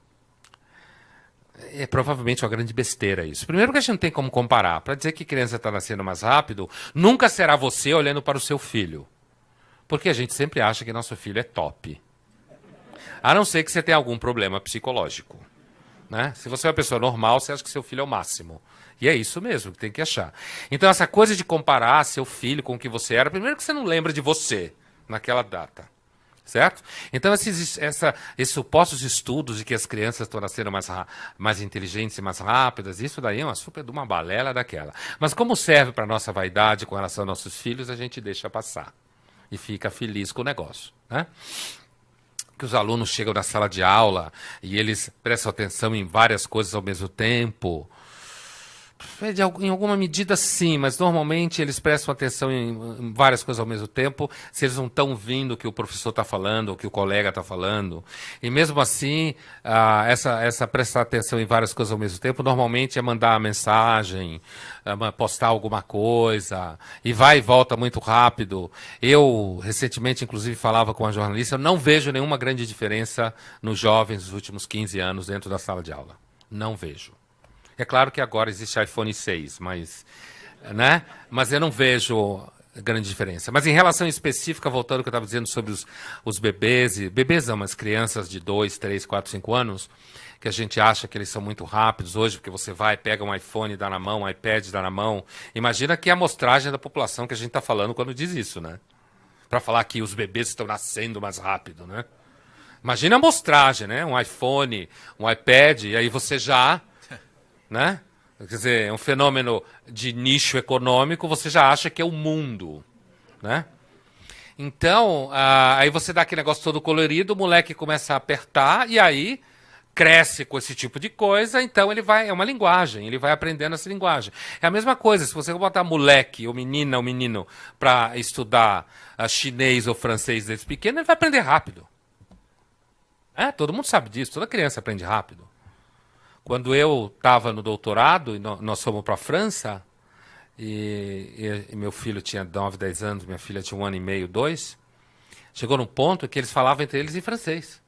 É provavelmente uma grande besteira isso. Primeiro que a gente não tem como comparar. Para dizer que criança está nascendo mais rápido, nunca será você olhando para o seu filho. Porque a gente sempre acha que nosso filho é top. A não ser que você tenha algum problema psicológico. Né? Se você é uma pessoa normal, você acha que seu filho é o máximo. E é isso mesmo que tem que achar. Então essa coisa de comparar seu filho com o que você era, primeiro que você não lembra de você naquela data. Certo? Então, esses supostos estudos de que as crianças estão nascendo mais inteligentes e mais rápidas, isso daí é uma super de uma balela daquela. Mas como serve para a nossa vaidade com relação aos nossos filhos, a gente deixa passar. E fica feliz com o negócio. Né? Que os alunos chegam na sala de aula e eles prestam atenção em várias coisas ao mesmo tempo. Em alguma medida, sim, mas normalmente eles prestam atenção em várias coisas ao mesmo tempo, se eles não estão ouvindo o que o professor está falando, ou o que o colega está falando. E mesmo assim, essa prestar atenção em várias coisas ao mesmo tempo, normalmente é mandar uma mensagem, postar alguma coisa, e vai e volta muito rápido. Eu, recentemente, inclusive, falava com uma jornalista, eu não vejo nenhuma grande diferença nos jovens dos últimos 15 anos dentro da sala de aula. Não vejo. É claro que agora existe iPhone 6, mas eu não vejo grande diferença. Mas em relação específica, voltando ao que eu estava dizendo sobre os bebês, bebês não, mas crianças de 2, 3, 4, 5 anos, que a gente acha que eles são muito rápidos hoje, porque você vai, pega um iPhone, dá na mão, um iPad, dá na mão. Imagina que é a amostragem da população que a gente está falando quando diz isso, né? Para falar que os bebês estão nascendo mais rápido, né? Imagina a amostragem, né? Um iPhone, um iPad, e aí você já... Né? Quer dizer, é um fenômeno de nicho econômico, você já acha que é o mundo. Né? Então, aí você dá aquele negócio todo colorido, o moleque começa a apertar, e aí cresce com esse tipo de coisa, então é uma linguagem, ele vai aprendendo essa linguagem. É a mesma coisa, se você botar moleque, ou menina, ou menino, para estudar chinês ou francês desde pequeno, ele vai aprender rápido. Todo mundo sabe disso, toda criança aprende rápido. Quando eu estava no doutorado, e nós fomos para a França, e meu filho tinha 9, 10 anos, minha filha tinha 1 ano e meio, 2, chegou num ponto que eles falavam entre eles em francês.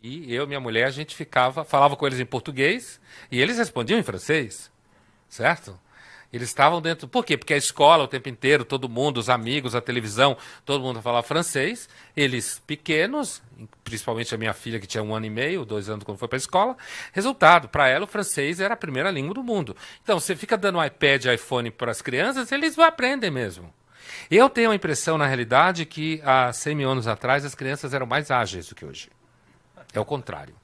E eu e minha mulher, a gente falava com eles em português, e eles respondiam em francês, certo? Eles estavam dentro... Por quê? Porque a escola, o tempo inteiro, todo mundo, os amigos, a televisão, todo mundo falava francês. Eles pequenos, principalmente a minha filha, que tinha 1 ano e meio, 2 anos quando foi para a escola. Resultado, para ela o francês era a primeira língua do mundo. Então, você fica dando um iPad e iPhone para as crianças, eles vão aprender mesmo. Eu tenho a impressão, na realidade, que há 100 mil anos atrás as crianças eram mais ágeis do que hoje. É o contrário.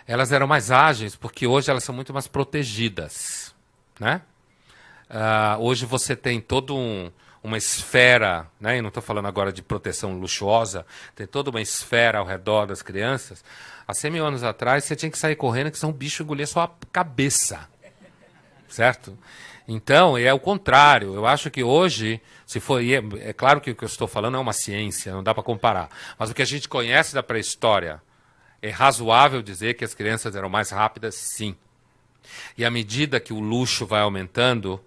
Elas eram mais ágeis porque hoje elas são muito mais protegidas, né? Hoje você tem toda uma esfera, né? E não estou falando agora de proteção luxuosa, tem toda uma esfera ao redor das crianças. Há 100 mil anos atrás você tinha que sair correndo que senão o bicho engolia sua cabeça, certo? Então, é o contrário. Eu acho que hoje, se for, é claro que o que eu estou falando é uma ciência, não dá para comparar, mas o que a gente conhece da pré-história É razoável dizer que as crianças eram mais rápidas? Sim. E à medida que o luxo vai aumentando,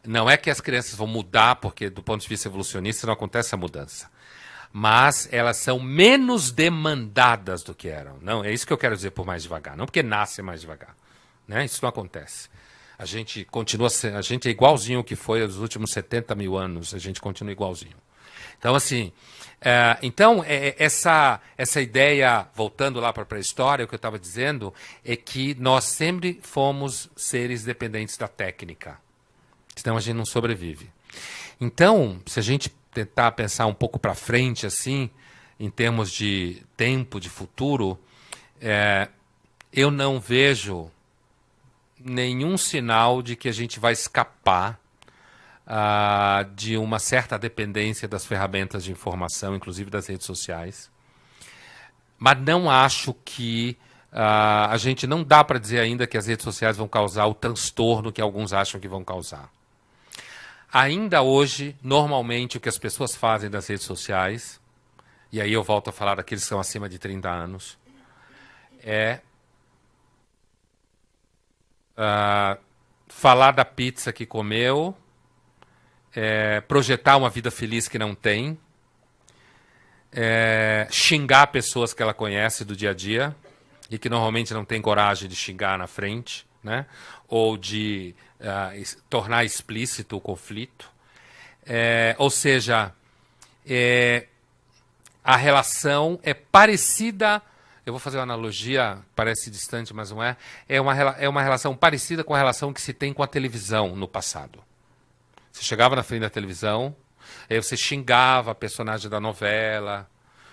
não é que as crianças vão mudar, porque do ponto de vista evolucionista não acontece a mudança. Mas elas são menos demandadas do que eram. Não, é isso que eu quero dizer por mais devagar. Não porque nasce mais devagar. Né? Isso não acontece. A gente continua, a gente é igualzinho o que foi nos últimos 70 mil anos. A gente continua igualzinho. Então, assim, essa ideia, voltando lá para a pré-história, o que eu estava dizendo é que nós sempre fomos seres dependentes da técnica. Senão a gente não sobrevive. Então, se a gente tentar pensar um pouco para frente, assim, em termos de tempo, de futuro, eu não vejo nenhum sinal de que a gente vai escapar de uma certa dependência das ferramentas de informação, inclusive das redes sociais. Mas não acho que a gente não dá para dizer ainda que as redes sociais vão causar o transtorno que alguns acham que vão causar. Ainda hoje, normalmente, o que as pessoas fazem nas redes sociais, e aí eu volto a falar daqueles que são acima de 30 anos, é falar da pizza que comeu, projetar uma vida feliz que não tem, xingar pessoas que ela conhece do dia a dia e que normalmente não tem coragem de xingar na frente, né? Ou de tornar explícito o conflito. Ou seja, a relação é parecida, eu vou fazer uma analogia, parece distante, mas não é. É uma relação parecida com a relação que se tem com a televisão no passado. Você chegava na frente da televisão, aí você xingava a personagem da novela,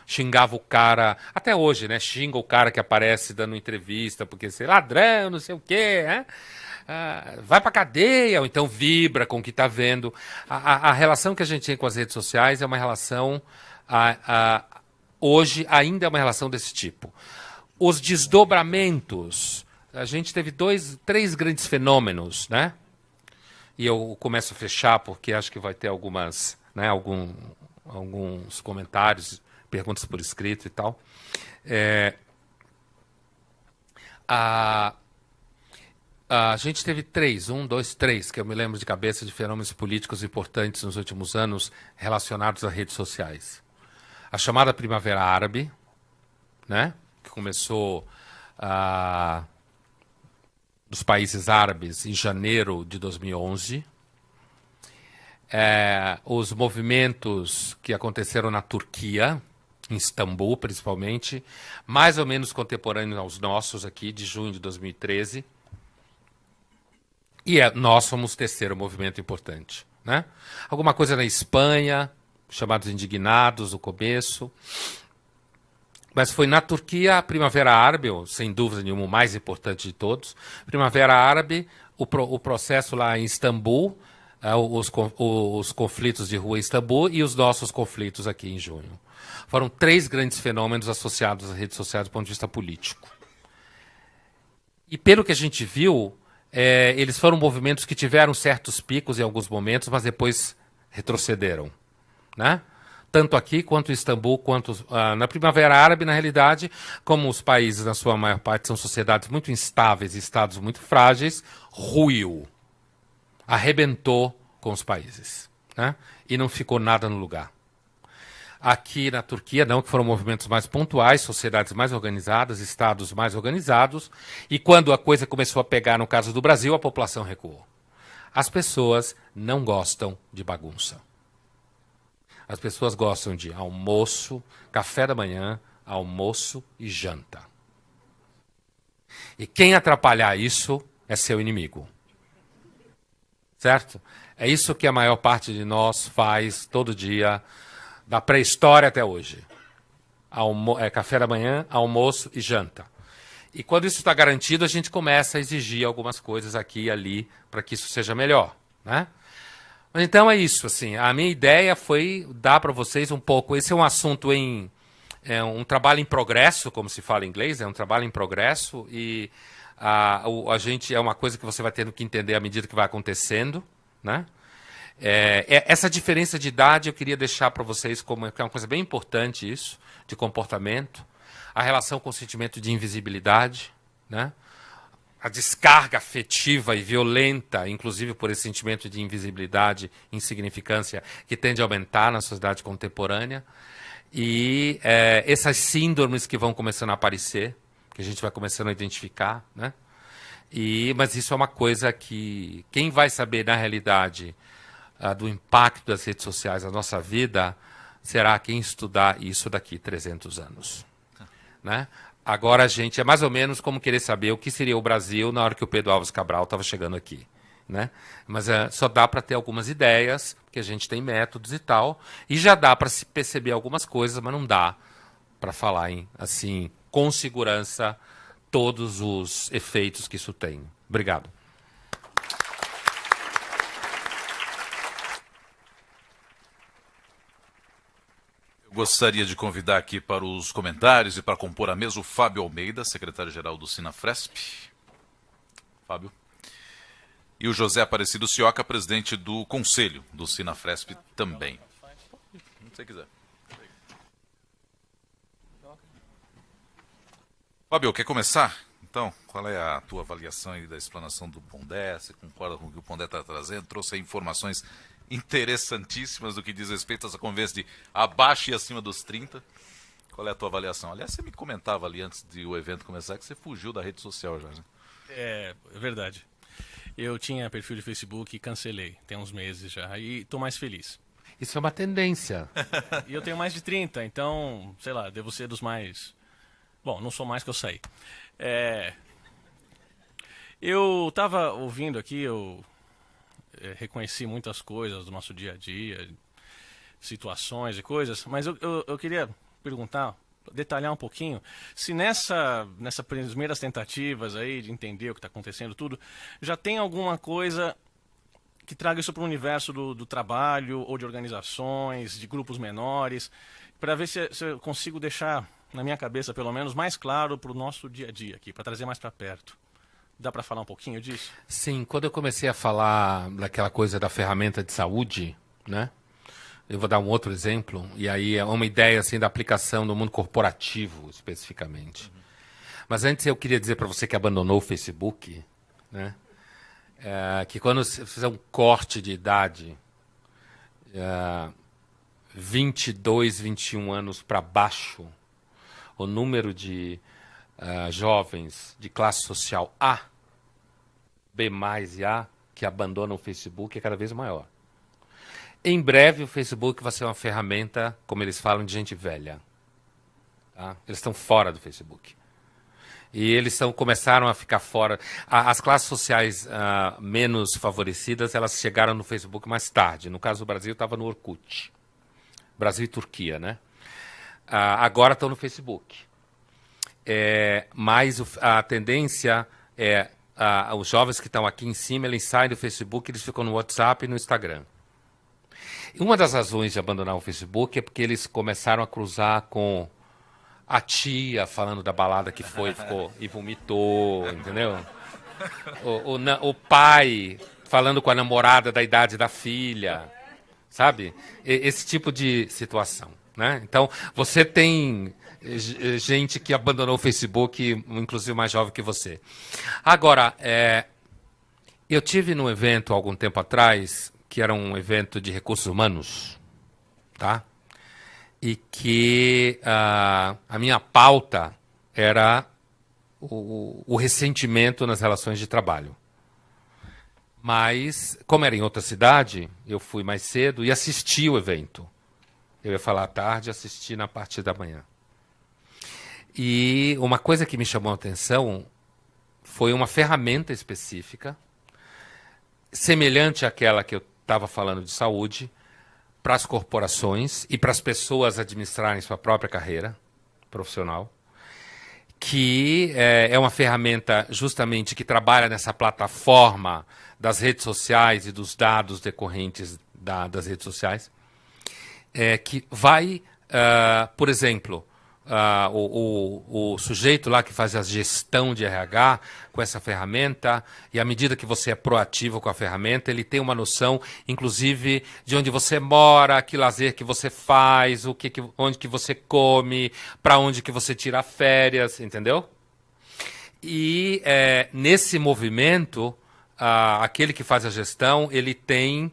xingava o cara, até hoje, né? Xinga o cara que aparece dando entrevista, porque sei ladrão, não sei o quê, né? Vai pra cadeia, ou então vibra com o que está vendo. A relação que a gente tem com as redes sociais é uma relação, hoje ainda é uma relação desse tipo. Os desdobramentos, a gente teve três grandes fenômenos, né? E eu começo a fechar porque acho que vai ter alguns comentários, perguntas por escrito e tal. A gente teve três, que eu me lembro de cabeça, de fenômenos políticos importantes nos últimos anos relacionados a redes sociais. A chamada Primavera Árabe, né, que começou dos países árabes em janeiro de 2011. Os movimentos que aconteceram na Turquia, em Istambul principalmente, mais ou menos contemporâneos aos nossos aqui, de junho de 2013. E nós fomos o terceiro movimento importante. Né? Alguma coisa na Espanha, chamados indignados, no começo. Mas foi na Turquia a Primavera Árabe, sem dúvida nenhuma, o mais importante de todos. Primavera Árabe, o processo lá em Istambul, os conflitos de rua em Istambul e os nossos conflitos aqui em junho. Foram três grandes fenômenos associados às redes sociais do ponto de vista político. E pelo que a gente viu, eles foram movimentos que tiveram certos picos em alguns momentos, mas depois retrocederam. Né? Tanto aqui quanto em Istambul, quanto na Primavera Árabe, na realidade, como os países, na sua maior parte, são sociedades muito instáveis e estados muito frágeis, ruiu, arrebentou com os países. Né? E não ficou nada no lugar. Aqui na Turquia, não, que foram movimentos mais pontuais, sociedades mais organizadas, estados mais organizados, e quando a coisa começou a pegar, no caso do Brasil, a população recuou. As pessoas não gostam de bagunça. As pessoas gostam de almoço, café da manhã, almoço e janta. E quem atrapalhar isso é seu inimigo. Certo? É isso que a maior parte de nós faz todo dia, da pré-história até hoje. Café da manhã, almoço e janta. E quando isso está garantido, a gente começa a exigir algumas coisas aqui e ali para que isso seja melhor. Né? Mas então é isso. Assim, a minha ideia foi dar para vocês um pouco. Esse é um assunto um trabalho em progresso, como se fala em inglês, é um trabalho em progresso e a gente é uma coisa que você vai tendo que entender à medida que vai acontecendo. Né? Essa diferença de idade eu queria deixar para vocês como que é uma coisa bem importante isso, de comportamento. a relação com o sentimento de invisibilidade, né? A descarga afetiva e violenta, inclusive por esse sentimento de invisibilidade, insignificância, que tende a aumentar na sociedade contemporânea. E essas síndromes que vão começando a aparecer, que a gente vai começando a identificar, né? Mas isso é uma coisa que quem vai saber, na realidade, do impacto das redes sociais na nossa vida, será quem estudar isso daqui 300 anos. Né? Agora a gente é mais ou menos como querer saber o que seria o Brasil na hora que o Pedro Álvares Cabral estava chegando aqui. Né? Mas só dá para ter algumas ideias, porque a gente tem métodos e tal, e já dá para se perceber algumas coisas, mas não dá para falar assim, com segurança todos os efeitos que isso tem. Obrigado. Gostaria de convidar aqui para os comentários e para compor a mesa o Fábio Almeida, secretário-geral do Sinafresp. Fábio. E o José Aparecido Cioca, presidente do Conselho do Sinafresp também. Se você quiser. Fábio, quer começar? Então, qual é a tua avaliação aí da explanação do Pondé? Você concorda com o que o Pondé está trazendo? Trouxe aí informações interessantíssimas do que diz respeito a essa conversa de abaixo e acima dos 30. Qual é a tua avaliação? Aliás, você me comentava ali antes de o evento começar que você fugiu da rede social já, né? É verdade. Eu tinha perfil de Facebook e cancelei, tem uns meses já, e estou mais feliz. Isso é uma tendência. E eu tenho mais de 30, então, sei lá, devo ser dos mais... Bom, não sou mais que eu saí. Eu estava ouvindo aqui, eu reconheci muitas coisas do nosso dia a dia, situações e coisas, mas eu queria perguntar, detalhar um pouquinho, se nessas primeiras tentativas aí de entender o que está acontecendo tudo, já tem alguma coisa que traga isso para o universo do trabalho ou de organizações, de grupos menores, para ver se eu consigo deixar na minha cabeça, pelo menos, mais claro para o nosso dia a dia aqui, para trazer mais para perto. Dá para falar um pouquinho disso? Sim, quando eu comecei a falar daquela coisa da ferramenta de saúde, né? Eu vou dar um outro exemplo, e aí é uma ideia assim da aplicação no mundo corporativo, especificamente. Mas antes eu queria dizer para você que abandonou o Facebook, né? Que quando você fizer um corte de idade, 22, 21 anos para baixo, o número de jovens de classe social A, B+, e A, que abandonam o Facebook é cada vez maior. Em breve, o Facebook vai ser uma ferramenta, como eles falam, de gente velha. Tá? Eles estão fora do Facebook. E eles começaram a ficar fora. As classes sociais menos favorecidas, elas chegaram no Facebook mais tarde. No caso do Brasil, estava no Orkut. Brasil e Turquia, né? Agora estão no Facebook. Mas a tendência é os jovens que estão aqui em cima, eles saem do Facebook, eles ficam no WhatsApp e no Instagram. E uma das razões de abandonar o Facebook é porque eles começaram a cruzar com a tia falando da balada que ficou e vomitou, entendeu? O pai falando com a namorada da idade da filha, sabe? Esse tipo de situação, né? Então, você tem gente que abandonou o Facebook, inclusive mais jovem que você. Agora, eu tive num evento há algum tempo atrás, que era um evento de recursos humanos, tá? E que a minha pauta era o ressentimento nas relações de trabalho. Mas, como era em outra cidade, eu fui mais cedo e assisti o evento. Eu ia falar à tarde e assisti na parte da manhã. E uma coisa que me chamou a atenção foi uma ferramenta específica, semelhante àquela que eu estava falando de saúde, para as corporações e para as pessoas administrarem sua própria carreira profissional, que é uma ferramenta justamente que trabalha nessa plataforma das redes sociais e dos dados decorrentes das redes sociais, que vai, por exemplo, o sujeito lá que faz a gestão de RH com essa ferramenta, e à medida que você é proativo com a ferramenta, ele tem uma noção, inclusive, de onde você mora, que lazer que você faz, onde que você come, para onde que você tira férias, entendeu? E nesse movimento, aquele que faz a gestão, ele tem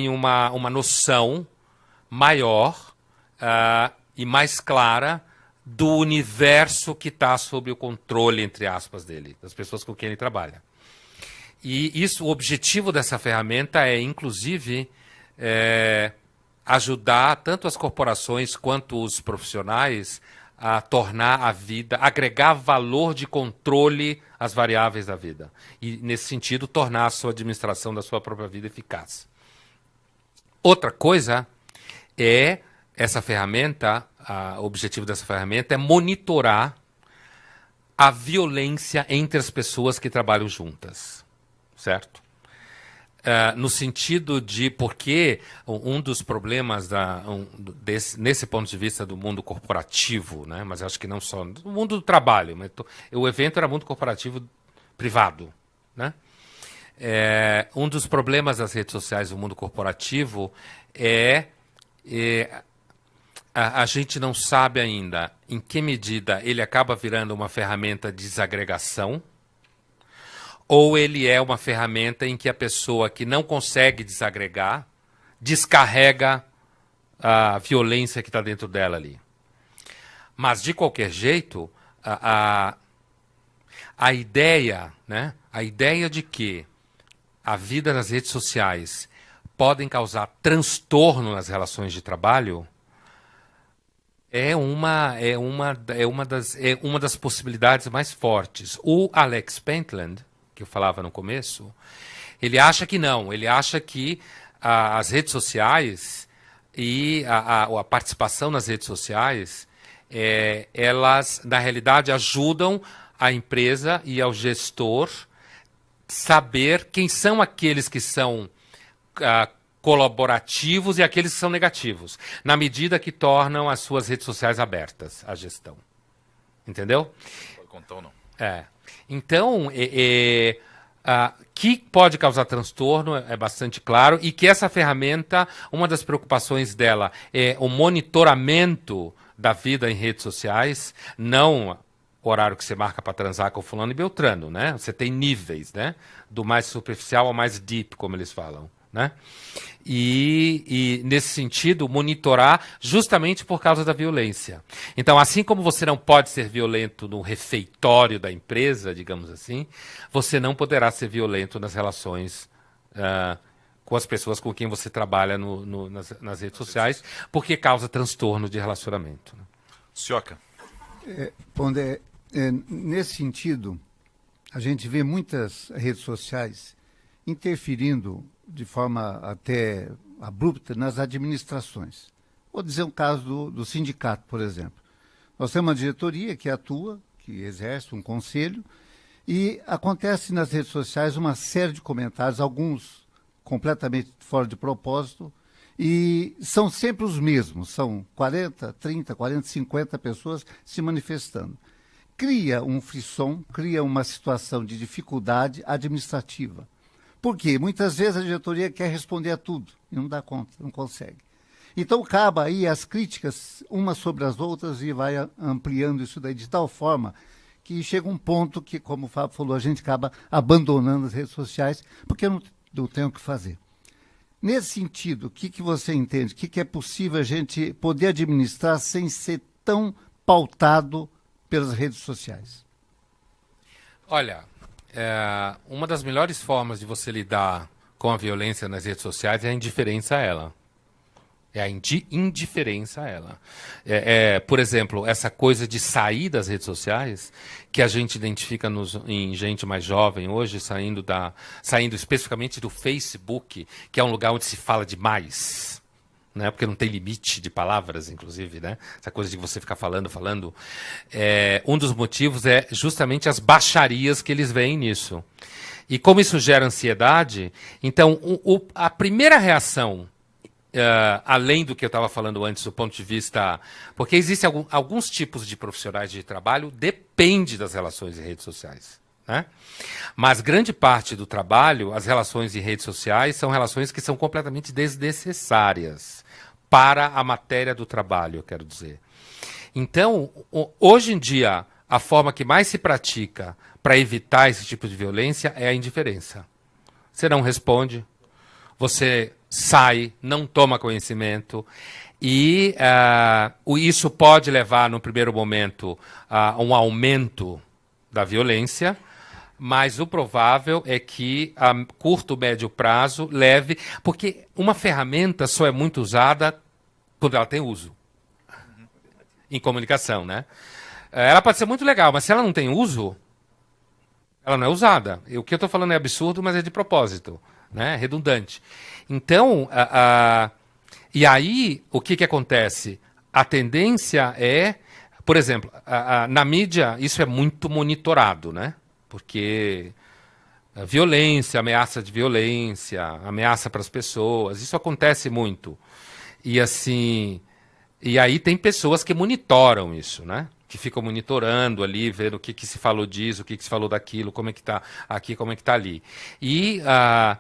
uma noção maior e mais clara do universo que está sob o controle, entre aspas, dele, das pessoas com quem ele trabalha. E o objetivo dessa ferramenta é, inclusive, ajudar tanto as corporações quanto os profissionais a tornar a vida, agregar valor de controle às variáveis da vida. E, nesse sentido, tornar a sua administração da sua própria vida eficaz. Outra coisa é essa ferramenta, o objetivo dessa ferramenta é monitorar a violência entre as pessoas que trabalham juntas, certo? No sentido de, porque um dos problemas nesse ponto de vista do mundo corporativo, né, mas acho que não só, do mundo do trabalho, mas o evento era mundo corporativo privado, né? Um dos problemas das redes sociais do mundo corporativo a gente não sabe ainda em que medida ele acaba virando uma ferramenta de desagregação, ou ele é uma ferramenta em que a pessoa que não consegue desagregar descarrega a violência que está dentro dela ali. Mas, de qualquer jeito, a ideia, né, a ideia de que a vida nas redes sociais podem causar transtorno nas relações de trabalho é uma das possibilidades mais fortes. O Alex Pentland, que eu falava no começo, ele acha que não. Ele acha que as redes sociais e a participação nas redes sociais, elas, na realidade, ajudam a empresa e ao gestor saber quem são aqueles que são colaborativos e aqueles que são negativos, na medida que tornam as suas redes sociais abertas à gestão. Entendeu? Pode contar ou não? Então, que pode causar transtorno é bastante claro, e que essa ferramenta, uma das preocupações dela é o monitoramento da vida em redes sociais, não o horário que você marca para transar com fulano e beltrano, né? Você tem níveis, né? Do mais superficial ao mais deep, como eles falam, né? E nesse sentido, monitorar justamente por causa da violência. Então, assim como você não pode ser violento no refeitório da empresa, digamos assim, você não poderá ser violento nas relações com as pessoas com quem você trabalha nas redes sociais, porque causa transtorno de relacionamento. Né? Sioca. Pondé, nesse sentido, a gente vê muitas redes sociais interferindo de forma até abrupta nas administrações. Vou dizer um caso do sindicato, por exemplo. Nós temos uma diretoria que atua, que exerce um conselho, e acontece nas redes sociais uma série de comentários, alguns completamente fora de propósito, e são sempre os mesmos, são 40, 30, 40, 50 pessoas se manifestando. Cria um frisson, cria uma situação de dificuldade administrativa. Por quê? Muitas vezes a diretoria quer responder a tudo e não dá conta, não consegue. Então, acaba aí as críticas umas sobre as outras e vai ampliando isso daí de tal forma que chega um ponto que, como o Fábio falou, a gente acaba abandonando as redes sociais porque não tem o que fazer. Nesse sentido, o que você entende? O que é possível a gente poder administrar sem ser tão pautado pelas redes sociais? Olha, uma das melhores formas de você lidar com a violência nas redes sociais é a indiferença a ela. É a indiferença a ela. Por exemplo, essa coisa de sair das redes sociais, que a gente identifica em gente mais jovem hoje, saindo especificamente do Facebook, que é um lugar onde se fala demais, né? Porque não tem limite de palavras, inclusive, né? Essa coisa de você ficar falando. Um dos motivos é justamente as baixarias que eles veem nisso. E como isso gera ansiedade, então a primeira reação além do que eu estava falando antes, do ponto de vista... Porque existem alguns tipos de profissionais de trabalho, depende das relações em redes sociais. Né? Mas grande parte do trabalho, as relações em redes sociais, são relações que são completamente desnecessárias para a matéria do trabalho, eu quero dizer. Então, hoje em dia, a forma que mais se pratica para evitar esse tipo de violência é a indiferença. Você não responde, você sai, não toma conhecimento, e isso pode levar, no primeiro momento, a um aumento da violência, mas o provável é que a curto, médio prazo leve... Porque uma ferramenta só é muito usada quando ela tem uso. Em comunicação, né? Ela pode ser muito legal, mas se ela não tem uso, ela não é usada. O que eu estou falando é absurdo, mas é de propósito, né? Redundante. Então, e aí, o que acontece? A tendência é... Por exemplo, na mídia, isso é muito monitorado, né? Porque violência, ameaça de violência, ameaça para as pessoas, isso acontece muito. E assim, e aí tem pessoas que monitoram isso, né? Que ficam monitorando ali, vendo o que se falou disso, o que se falou daquilo, como é que está aqui, como é que está ali. E a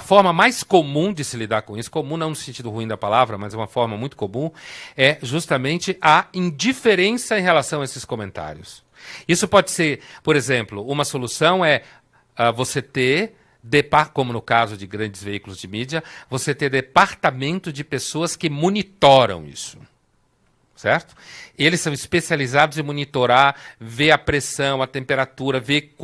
forma mais comum de se lidar com isso, comum não no sentido ruim da palavra, mas uma forma muito comum, é justamente a indiferença em relação a esses comentários. Isso pode ser, por exemplo, uma solução é você ter, como no caso de grandes veículos de mídia, você ter departamento de pessoas que monitoram isso. Certo? Eles são especializados em monitorar, ver a pressão, a temperatura, ver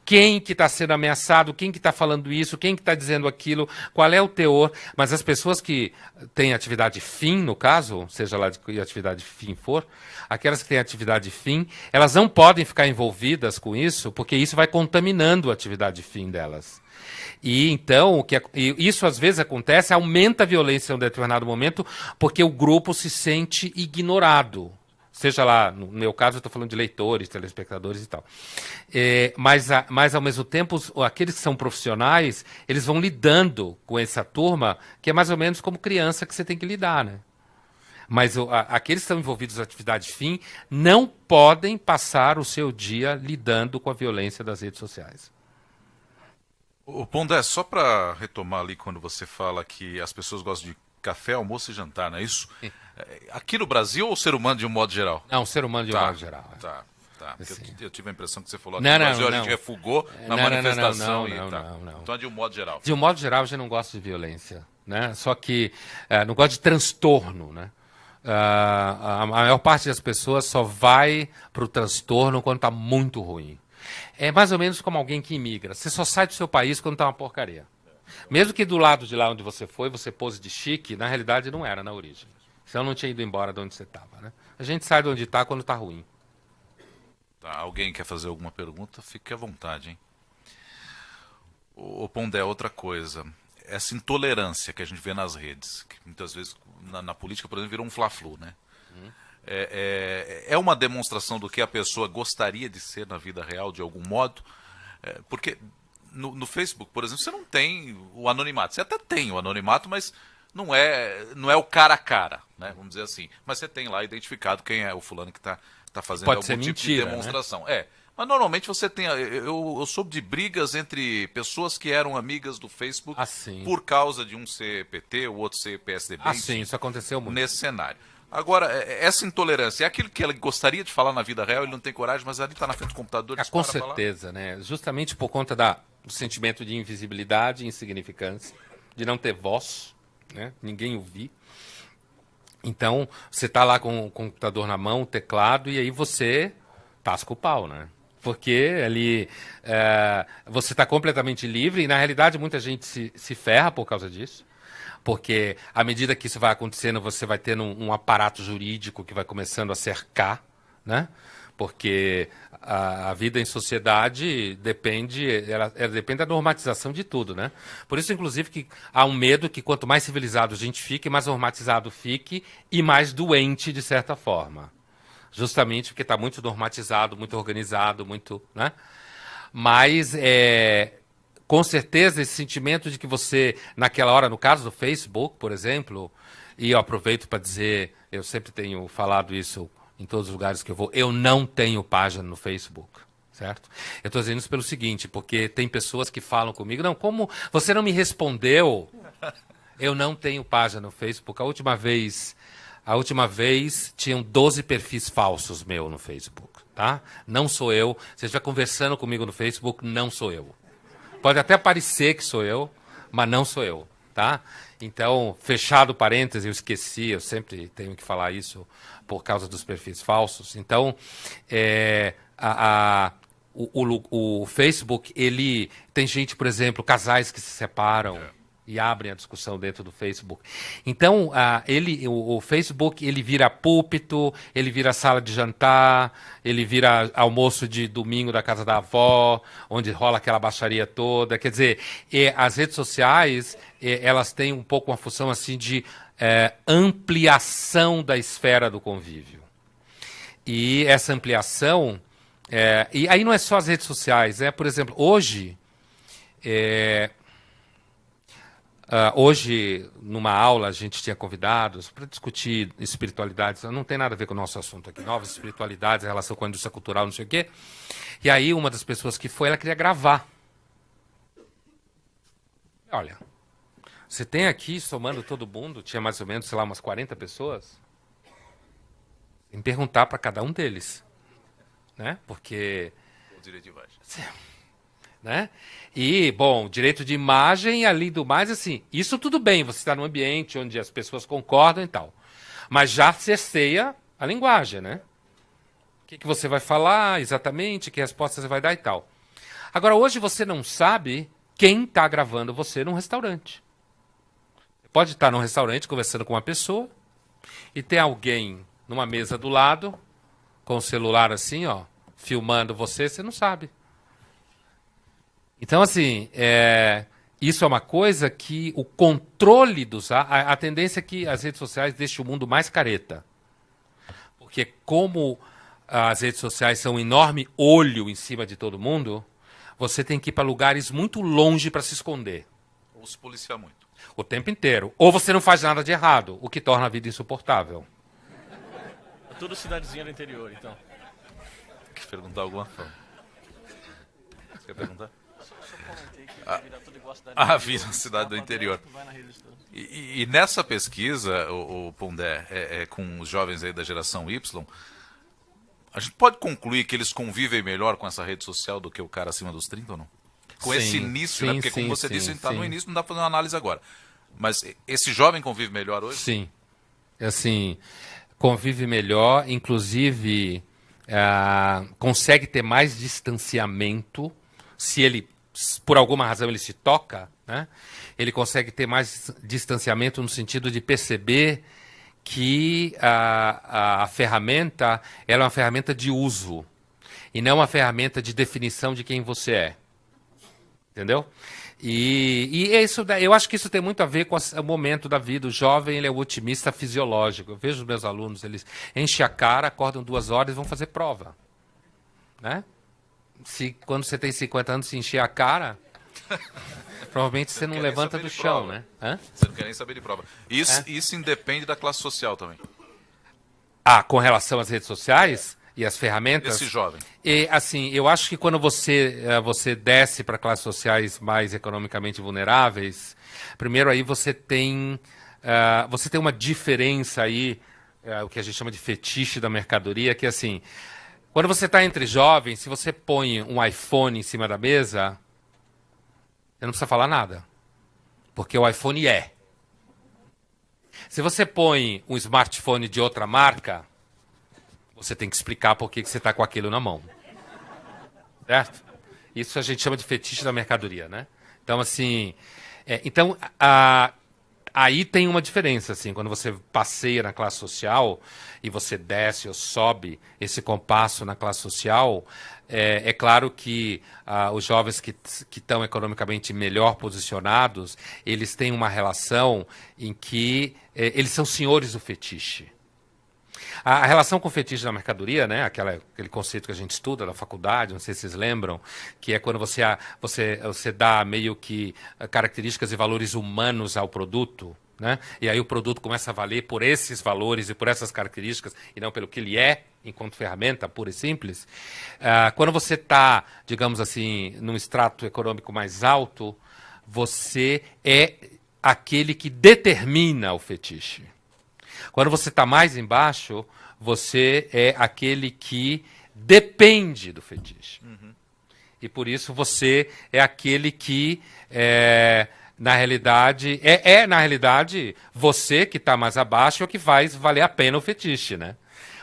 quem que está sendo ameaçado, quem que está falando isso, quem que está dizendo aquilo, qual é o teor. Mas as pessoas que têm atividade fim, no caso, seja lá de que atividade fim for, aquelas que têm atividade fim, elas não podem ficar envolvidas com isso, porque isso vai contaminando a atividade fim delas. E então, isso às vezes acontece, aumenta a violência em um determinado momento, porque o grupo se sente ignorado. Seja lá, no meu caso, eu estou falando de leitores, telespectadores e tal. Mas, ao mesmo tempo, aqueles que são profissionais, eles vão lidando com essa turma, que é mais ou menos como criança que você tem que lidar, né? Mas aqueles que estão envolvidos na atividade fim não podem passar o seu dia lidando com a violência das redes sociais. O Pondé, só para retomar ali quando você fala que as pessoas gostam de café, almoço e jantar, não é isso? Aqui no Brasil ou o ser humano de um modo geral? Não, o ser humano de um modo geral. Tá. Eu tive a impressão que você falou que no Brasil a gente refugou na manifestação. Não. Então é de um modo geral. De um modo geral, a gente não gosta de violência, né? Só que não gosta de transtorno, né? A maior parte das pessoas só vai para o transtorno quando está muito ruim. É mais ou menos como alguém que imigra. Você só sai do seu país quando está uma porcaria. Mesmo que do lado de lá onde você foi, você pose de chique, na realidade não era na origem. Senão não tinha ido embora de onde você estava, né? A gente sai de onde está quando está ruim. Tá, alguém quer fazer alguma pergunta? Fique à vontade, hein? O Pondé, outra coisa. Essa intolerância que a gente vê nas redes, que muitas vezes na política, por exemplo, virou um fla-flu, né? É uma demonstração do que a pessoa gostaria de ser na vida real, de algum modo? Porque no Facebook, por exemplo, você não tem o anonimato. Você até tem o anonimato, mas não é o cara a cara, né? Vamos dizer assim. Mas você tem lá identificado quem é o fulano que está fazendo Pode algum ser tipo mentira, de demonstração. Né? Mas normalmente você tem... Eu soube de brigas entre pessoas que eram amigas do Facebook por causa de um ser PT, o outro ser PSDB. Sim, isso aconteceu muito. Nesse cenário. Agora, essa intolerância é aquilo que ela gostaria de falar na vida real, ele não tem coragem, mas ali está na frente do computador. Com certeza, né? Justamente por conta do sentimento de invisibilidade, insignificância, de não ter voz, né? Ninguém ouvir. Então, você está lá com o computador na mão, o teclado, e aí você tasca o pau, né? Porque ali você está completamente livre, e na realidade muita gente se ferra por causa disso. Porque à medida que isso vai acontecendo, você vai tendo um aparato jurídico que vai começando a cercar, né? Porque a vida em sociedade ela depende da normatização de tudo, né? Por isso, inclusive, que há um medo que quanto mais civilizado a gente fique, mais normatizado fique e mais doente, de certa forma. Justamente porque está muito normatizado, muito organizado, muito, né? Mas com certeza, esse sentimento de que você, naquela hora, no caso do Facebook, por exemplo, e eu aproveito para dizer, eu sempre tenho falado isso em todos os lugares que eu vou, eu não tenho página no Facebook, certo? Eu estou dizendo isso pelo seguinte, porque tem pessoas que falam comigo, não, como você não me respondeu? Eu não tenho página no Facebook. A última vez tinham 12 perfis falsos meu no Facebook, tá? Não sou eu. Se estiver conversando comigo no Facebook, não sou eu. Pode até parecer que sou eu, mas não sou eu, tá? Então, fechado parênteses, eu esqueci, eu sempre tenho que falar isso por causa dos perfis falsos. Então, o Facebook, ele tem gente, por exemplo, casais que se separam e abrem a discussão dentro do Facebook. Então, o Facebook, ele vira púlpito, ele vira sala de jantar, ele vira almoço de domingo da casa da avó, onde rola aquela baixaria toda. Quer dizer, as redes sociais, elas têm um pouco uma função assim de ampliação da esfera do convívio. E essa ampliação... e aí não é só as redes sociais, por exemplo, hoje... hoje, numa aula, a gente tinha convidados para discutir espiritualidades. Não tem nada a ver com o nosso assunto aqui. Novas espiritualidades, relação com a indústria cultural, não sei o quê. E aí, uma das pessoas que foi, ela queria gravar. Olha, você tem aqui, somando todo mundo, tinha mais ou menos, sei lá, umas 40 pessoas. Tem que perguntar para cada um deles. Né? Porque... O direito de imagem. Né? E, bom, direito de imagem, além do mais, assim, isso tudo bem, você está num ambiente onde as pessoas concordam e tal. Mas já cerceia a linguagem, né? O que você vai falar exatamente, que resposta você vai dar e tal. Agora, hoje você não sabe quem está gravando você num restaurante. Você pode estar num restaurante conversando com uma pessoa e ter alguém numa mesa do lado, com o celular assim, ó, filmando você não sabe. Então, assim, isso é uma coisa que o controle a tendência é que as redes sociais deixem o mundo mais careta. Porque como as redes sociais são um enorme olho em cima de todo mundo, você tem que ir para lugares muito longe para se esconder. Ou se policiar muito. O tempo inteiro. Ou você não faz nada de errado, o que torna a vida insuportável. É tudo cidadezinha do interior, então. Quer perguntar alguma coisa? Você quer perguntar? Vida na cidade do interior. E nessa pesquisa, o Pondé, com os jovens aí da geração Y, a gente pode concluir que eles convivem melhor com essa rede social do que o cara acima dos 30 ou não? Com esse início, né? Porque como você disse, a gente está no início, não dá para fazer uma análise agora. Mas esse jovem convive melhor hoje? Sim. Assim, convive melhor, inclusive consegue ter mais distanciamento se ele, por alguma razão, ele se toca, né? Ele consegue ter mais distanciamento no sentido de perceber que a ferramenta ela é uma ferramenta de uso e não uma ferramenta de definição de quem você é. Entendeu? E isso, eu acho que isso tem muito a ver com o momento da vida. O jovem, ele é o otimista fisiológico. Eu vejo os meus alunos, eles enchem a cara, acordam 2 horas e vão fazer prova. Né? Quando você tem 50 anos, se encher a cara, provavelmente você não levanta do chão, né? Você não quer nem saber de prova. Isso independe da classe social também. Com relação às redes sociais e as ferramentas... Esse jovem. E, assim, eu acho que quando você desce para classes sociais mais economicamente vulneráveis, primeiro aí você tem uma diferença aí, o que a gente chama de fetiche da mercadoria, que assim... Quando você está entre jovens, se você põe um iPhone em cima da mesa, você não precisa falar nada. Porque o iPhone é. Se você põe um smartphone de outra marca, você tem que explicar por que você está com aquilo na mão. Certo? Isso a gente chama de fetiche da mercadoria, né? Então, assim... aí tem uma diferença, assim, quando você passeia na classe social e você desce ou sobe esse compasso na classe social, é claro que os jovens que estão economicamente melhor posicionados, eles têm uma relação em que eles são senhores do fetiche. A relação com o fetiche na mercadoria, né? Aquele conceito que a gente estuda na faculdade, não sei se vocês lembram, que é quando você dá meio que características e valores humanos ao produto, né? E aí o produto começa a valer por esses valores e por essas características, e não pelo que ele é, enquanto ferramenta pura e simples. Quando você está, digamos assim, num extrato econômico mais alto, você é aquele que determina o fetiche. Quando você está mais embaixo, você é aquele que depende do fetiche. E por isso você é aquele que, na realidade, você que está mais abaixo é o que faz valer a pena o fetiche, né?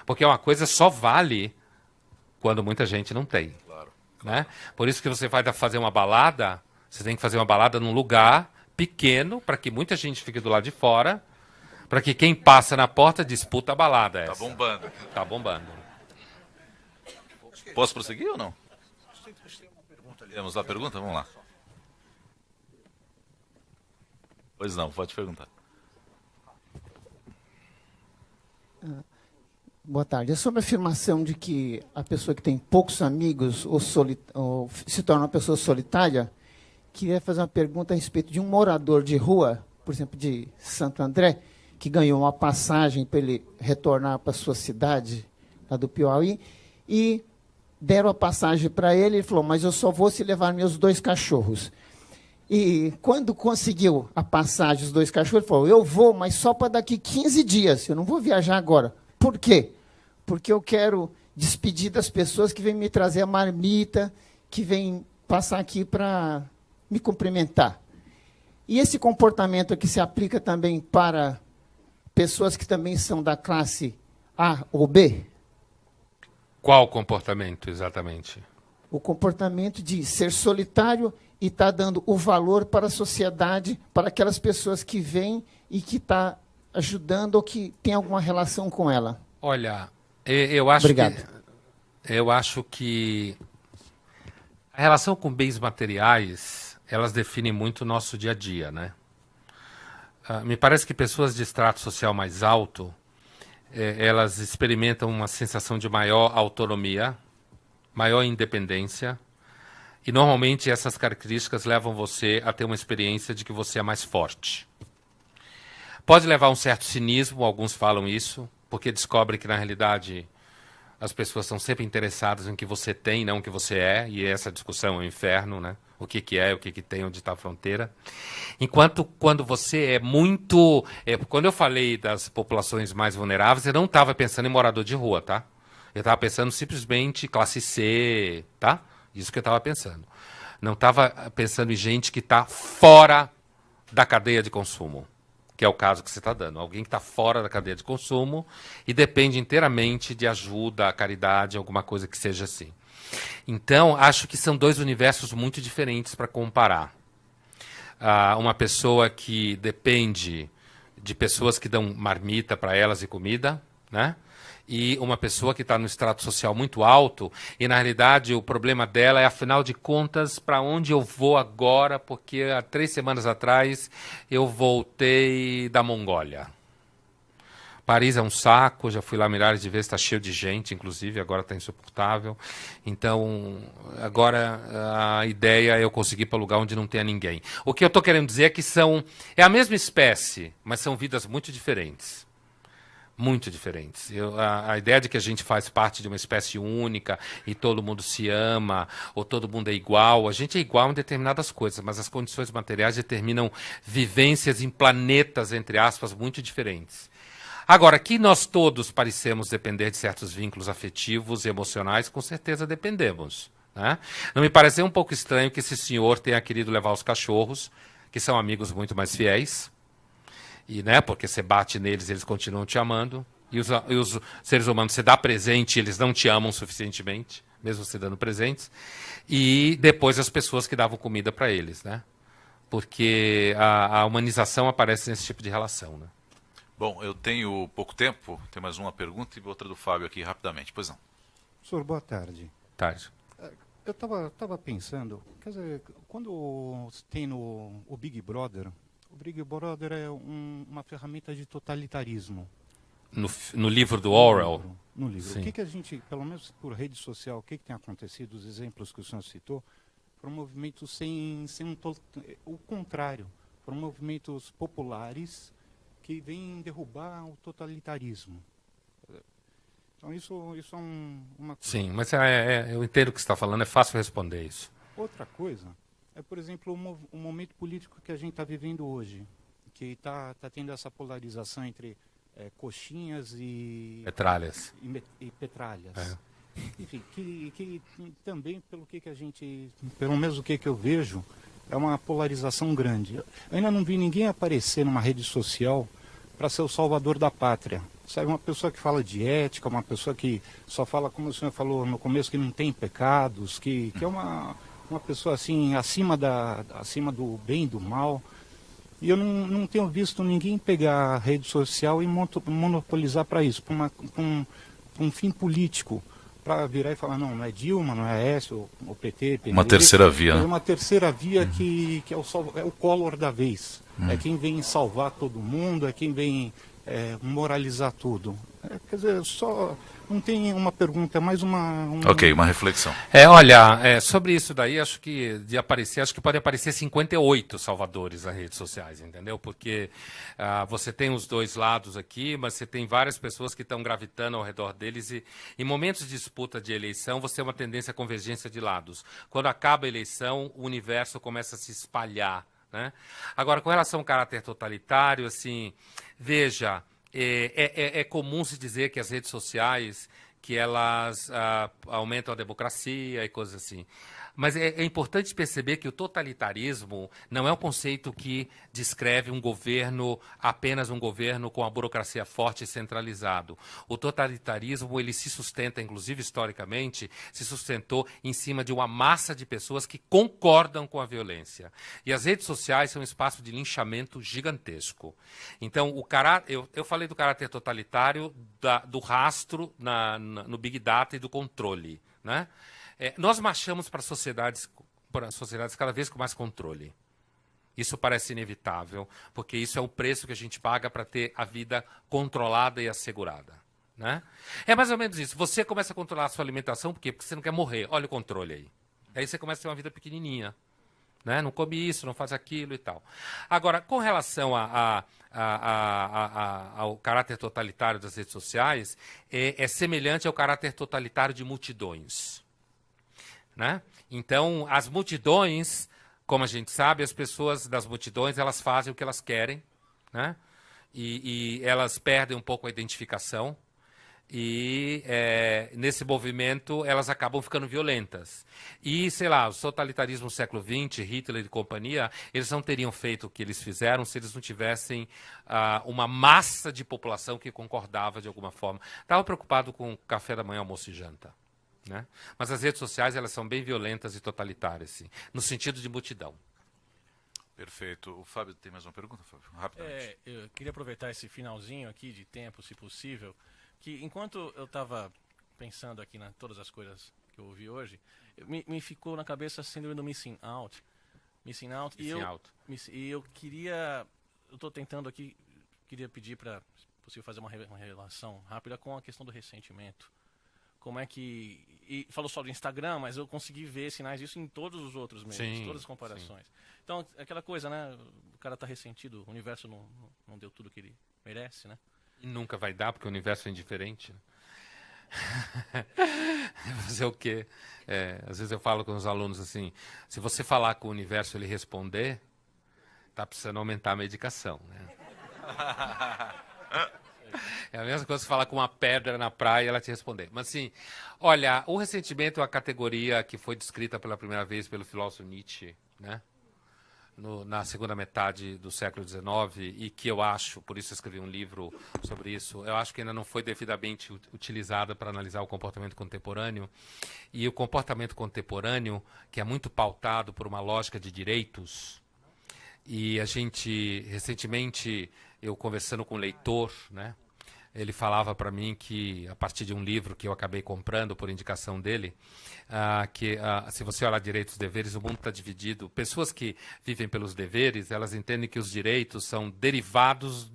Porque uma coisa só vale quando muita gente não tem. Claro. Né? Por isso que você vai fazer uma balada, você tem que fazer uma balada num lugar pequeno, para que muita gente fique do lado de fora, para que quem passa na porta disputa a balada. Tá essa. bombando. Tá bombando. Posso prosseguir ou não? Temos a pergunta? Vamos lá. Pois não, pode perguntar. Boa tarde. É sobre a afirmação de que a pessoa que tem poucos amigos ou se torna uma pessoa solitária. Queria fazer uma pergunta a respeito de um morador de rua, por exemplo, de Santo André, que ganhou uma passagem para ele retornar para a sua cidade, lá do Piauí, e deram a passagem para ele, ele falou, mas eu só vou se levar meus 2 cachorros. E quando conseguiu a passagem, os 2 cachorros, ele falou, eu vou, mas só para daqui 15 dias, eu não vou viajar agora. Por quê? Porque eu quero despedir das pessoas que vêm me trazer a marmita, que vêm passar aqui para me cumprimentar. E esse comportamento aqui se aplica também para pessoas que também são da classe A ou B? Qual comportamento, exatamente? O comportamento de ser solitário e estar dando o valor para a sociedade, para aquelas pessoas que vêm e que está ajudando ou que tem alguma relação com ela. Olha, eu acho que a relação com bens materiais, elas definem muito o nosso dia a dia, né? Me parece que pessoas de extrato social mais alto, elas experimentam uma sensação de maior autonomia, maior independência, e normalmente essas características levam você a ter uma experiência de que você é mais forte. Pode levar a um certo cinismo, alguns falam isso, porque descobrem que na realidade as pessoas estão sempre interessadas em que você tem, não o que você é, e essa discussão é um inferno, né? O que é, o que tem, onde está a fronteira. Enquanto quando você é muito... quando eu falei das populações mais vulneráveis, eu não estava pensando em morador de rua, tá? Eu estava pensando simplesmente classe C, tá? Isso que eu estava pensando. Não estava pensando em gente que está fora da cadeia de consumo, que é o caso que você está dando. Alguém que está fora da cadeia de consumo e depende inteiramente de ajuda, caridade, alguma coisa que seja assim. Então, acho que são 2 universos muito diferentes para comparar. Uma pessoa que depende de pessoas que dão marmita para elas e comida, né? E uma pessoa que está no extrato social muito alto e, na realidade, o problema dela é, afinal de contas, para onde eu vou agora, porque há 3 semanas atrás eu voltei da Mongólia. Paris é um saco, já fui lá milhares de vezes, está cheio de gente, inclusive, agora está insuportável. Então, agora a ideia é eu conseguir ir para um lugar onde não tenha ninguém. O que eu estou querendo dizer é que é a mesma espécie, mas são vidas muito diferentes. Muito diferentes. A ideia de que a gente faz parte de uma espécie única e todo mundo se ama, ou todo mundo é igual, a gente é igual em determinadas coisas, mas as condições materiais determinam vivências em planetas, entre aspas, muito diferentes. Agora, que nós todos parecemos depender de certos vínculos afetivos e emocionais, com certeza dependemos. Né? Não me pareceu um pouco estranho que esse senhor tenha querido levar os cachorros, que são amigos muito mais fiéis, e, né, porque você bate neles, eles continuam te amando, e os seres humanos, você dá presente, eles não te amam suficientemente, mesmo você dando presentes, e depois as pessoas que davam comida para eles, né? Porque a humanização aparece nesse tipo de relação, né? Bom, eu tenho pouco tempo, tem mais uma pergunta e outra do Fábio aqui rapidamente. Pois não. Senhor, boa tarde. Tarde. Eu estava pensando, quer dizer, quando tem o Big Brother é uma ferramenta de totalitarismo. no livro do Orwell. No livro. Sim. O que a gente, pelo menos por rede social, o que tem acontecido, os exemplos que o senhor citou, foram movimentos sem o contrário, foram movimentos populares que vêm derrubar o totalitarismo. Então isso é uma coisa. Sim, mas eu entendo o que você está falando, é fácil responder isso. Outra coisa é, por exemplo, o momento político que a gente está vivendo hoje, que está tendo essa polarização entre coxinhas e Petralhas. e petralhas. É. Enfim, que também, pelo menos o que eu vejo, é uma polarização grande. Eu ainda não vi ninguém aparecer numa rede social para ser o salvador da pátria. Sabe, uma pessoa que fala de ética, uma pessoa que só fala, como o senhor falou no começo, que não tem pecados, que é uma pessoa assim, acima do bem e do mal. E eu não tenho visto ninguém pegar a rede social e monopolizar para isso, para um fim político, para virar e falar, não é Dilma, não é Aécio, o PT, PDT. Uma terceira via, né? É uma terceira via que é o Collor da vez. É quem vem salvar todo mundo, é quem vem moralizar tudo. Quer dizer, só não tem uma pergunta, é mais uma... Ok, uma reflexão. Olha, sobre isso daí, acho que pode aparecer 58 salvadores nas redes sociais, entendeu? Porque você tem os dois lados aqui, mas você tem várias pessoas que estão gravitando ao redor deles e em momentos de disputa de eleição você tem uma tendência à convergência de lados. Quando acaba a eleição, o universo começa a se espalhar, né? Agora, com relação ao caráter totalitário, assim, veja, é comum se dizer que as redes sociais, que elas aumentam a democracia e coisas assim. Mas é importante perceber que o totalitarismo não é um conceito que descreve um governo, apenas um governo com a burocracia forte e centralizado. O totalitarismo, ele se sustenta, inclusive historicamente, se sustentou em cima de uma massa de pessoas que concordam com a violência. E as redes sociais são um espaço de linchamento gigantesco. Então, eu falei do caráter totalitário, do rastro no Big Data e do controle, né? Nós marchamos para sociedades cada vez com mais controle. Isso parece inevitável, porque isso é o preço que a gente paga para ter a vida controlada e assegurada, né? É mais ou menos isso. Você começa a controlar a sua alimentação, por quê? Porque você não quer morrer. Olha o controle aí. Aí você começa a ter uma vida pequenininha, né? Não come isso, não faz aquilo e tal. Agora, com relação ao caráter totalitário das redes sociais, é semelhante ao caráter totalitário de multidões, né? Então, as multidões, como a gente sabe, as pessoas das multidões, elas fazem o que elas querem, né? E elas perdem um pouco a identificação. E nesse movimento elas acabam ficando violentas. E, sei lá, o totalitarismo do século XX, Hitler e companhia, eles não teriam feito o que eles fizeram se eles não tivessem uma massa de população que concordava de alguma forma. Estava preocupado com café da manhã, almoço e janta, né? Mas as redes sociais, elas são bem violentas e totalitárias, sim, no sentido de multidão. Perfeito. O Fábio tem mais uma pergunta, Fábio? Rapidamente. Eu queria aproveitar esse finalzinho aqui de tempo, se possível, que enquanto eu estava pensando aqui em todas as coisas que eu ouvi hoje, me ficou na cabeça a síndrome do missing out. E eu estou tentando aqui, queria pedir para, se possível, fazer uma relação rápida com a questão do ressentimento. Como é que... E falou só do Instagram, mas eu consegui ver sinais disso em todos os outros meios, Sim, todas as comparações. Sim. Então, aquela coisa, né? O cara está ressentido, o universo não deu tudo que ele merece, né? E nunca vai dar, porque o universo é indiferente, né? Fazer o quê? Às vezes eu falo com os alunos assim, se você falar com o universo e ele responder, tá precisando aumentar a medicação, né? É a mesma coisa que falar com uma pedra na praia e ela te responder. Mas assim, olha, o ressentimento é uma categoria que foi descrita pela primeira vez pelo filósofo Nietzsche, né? Na segunda metade do século XIX, e que eu acho, por isso eu escrevi um livro sobre isso, eu acho que ainda não foi devidamente utilizada para analisar o comportamento contemporâneo. E o comportamento contemporâneo, que é muito pautado por uma lógica de direitos, e a gente, recentemente, eu conversando com um leitor, né, ele falava para mim que, a partir de um livro que eu acabei comprando por indicação dele, se você olhar direitos e deveres, o mundo está dividido. Pessoas que vivem pelos deveres, elas entendem que os direitos são derivados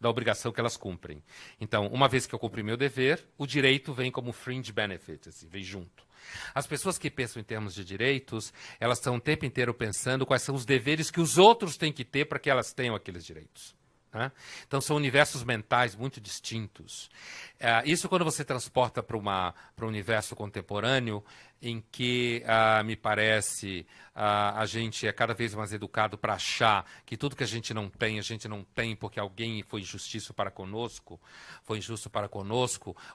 da obrigação que elas cumprem. Então, uma vez que eu cumpri meu dever, o direito vem como fringe benefit, assim, vem junto. As pessoas que pensam em termos de direitos, elas estão o tempo inteiro pensando quais são os deveres que os outros têm que ter para que elas tenham aqueles direitos. Né? Então, são universos mentais muito distintos. Isso quando você transporta para um universo contemporâneo, em que, me parece, a gente é cada vez mais educado para achar que tudo que a gente não tem porque alguém foi injusto para conosco,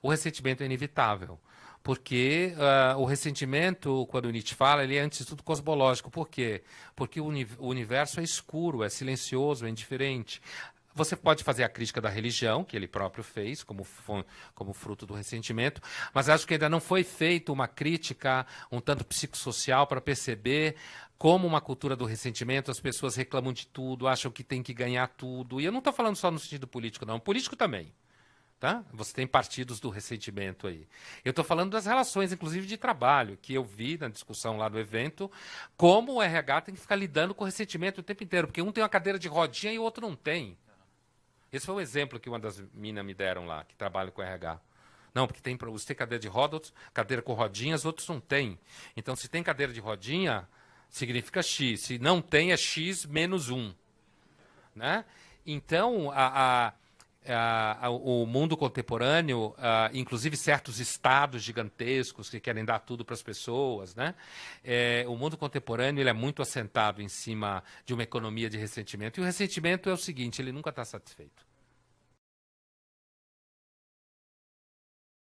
o ressentimento é inevitável. Porque o ressentimento, quando Nietzsche fala, ele é, antes de tudo, cosmológico. Por quê? Porque o universo é escuro, é silencioso, é indiferente. Você pode fazer a crítica da religião, que ele próprio fez, como fruto do ressentimento, mas acho que ainda não foi feita uma crítica um tanto psicossocial para perceber como uma cultura do ressentimento, as pessoas reclamam de tudo, acham que tem que ganhar tudo. E eu não estou falando só no sentido político, não. Político também. Tá? Você tem partidos do ressentimento aí. Eu estou falando das relações, inclusive de trabalho, que eu vi na discussão lá do evento, como o RH tem que ficar lidando com o ressentimento o tempo inteiro, porque um tem uma cadeira de rodinha e o outro não tem. Esse foi um exemplo que uma das minas me deram lá, que trabalha com RH. Não, porque você tem cadeira de roda, cadeira com rodinhas, outros não têm. Então, se tem cadeira de rodinha, significa X. Se não tem, é X menos 1. Né? Então, o mundo contemporâneo, inclusive certos estados gigantescos que querem dar tudo para as pessoas, né? O mundo contemporâneo ele é muito assentado em cima de uma economia de ressentimento. E o ressentimento é o seguinte, ele nunca está satisfeito.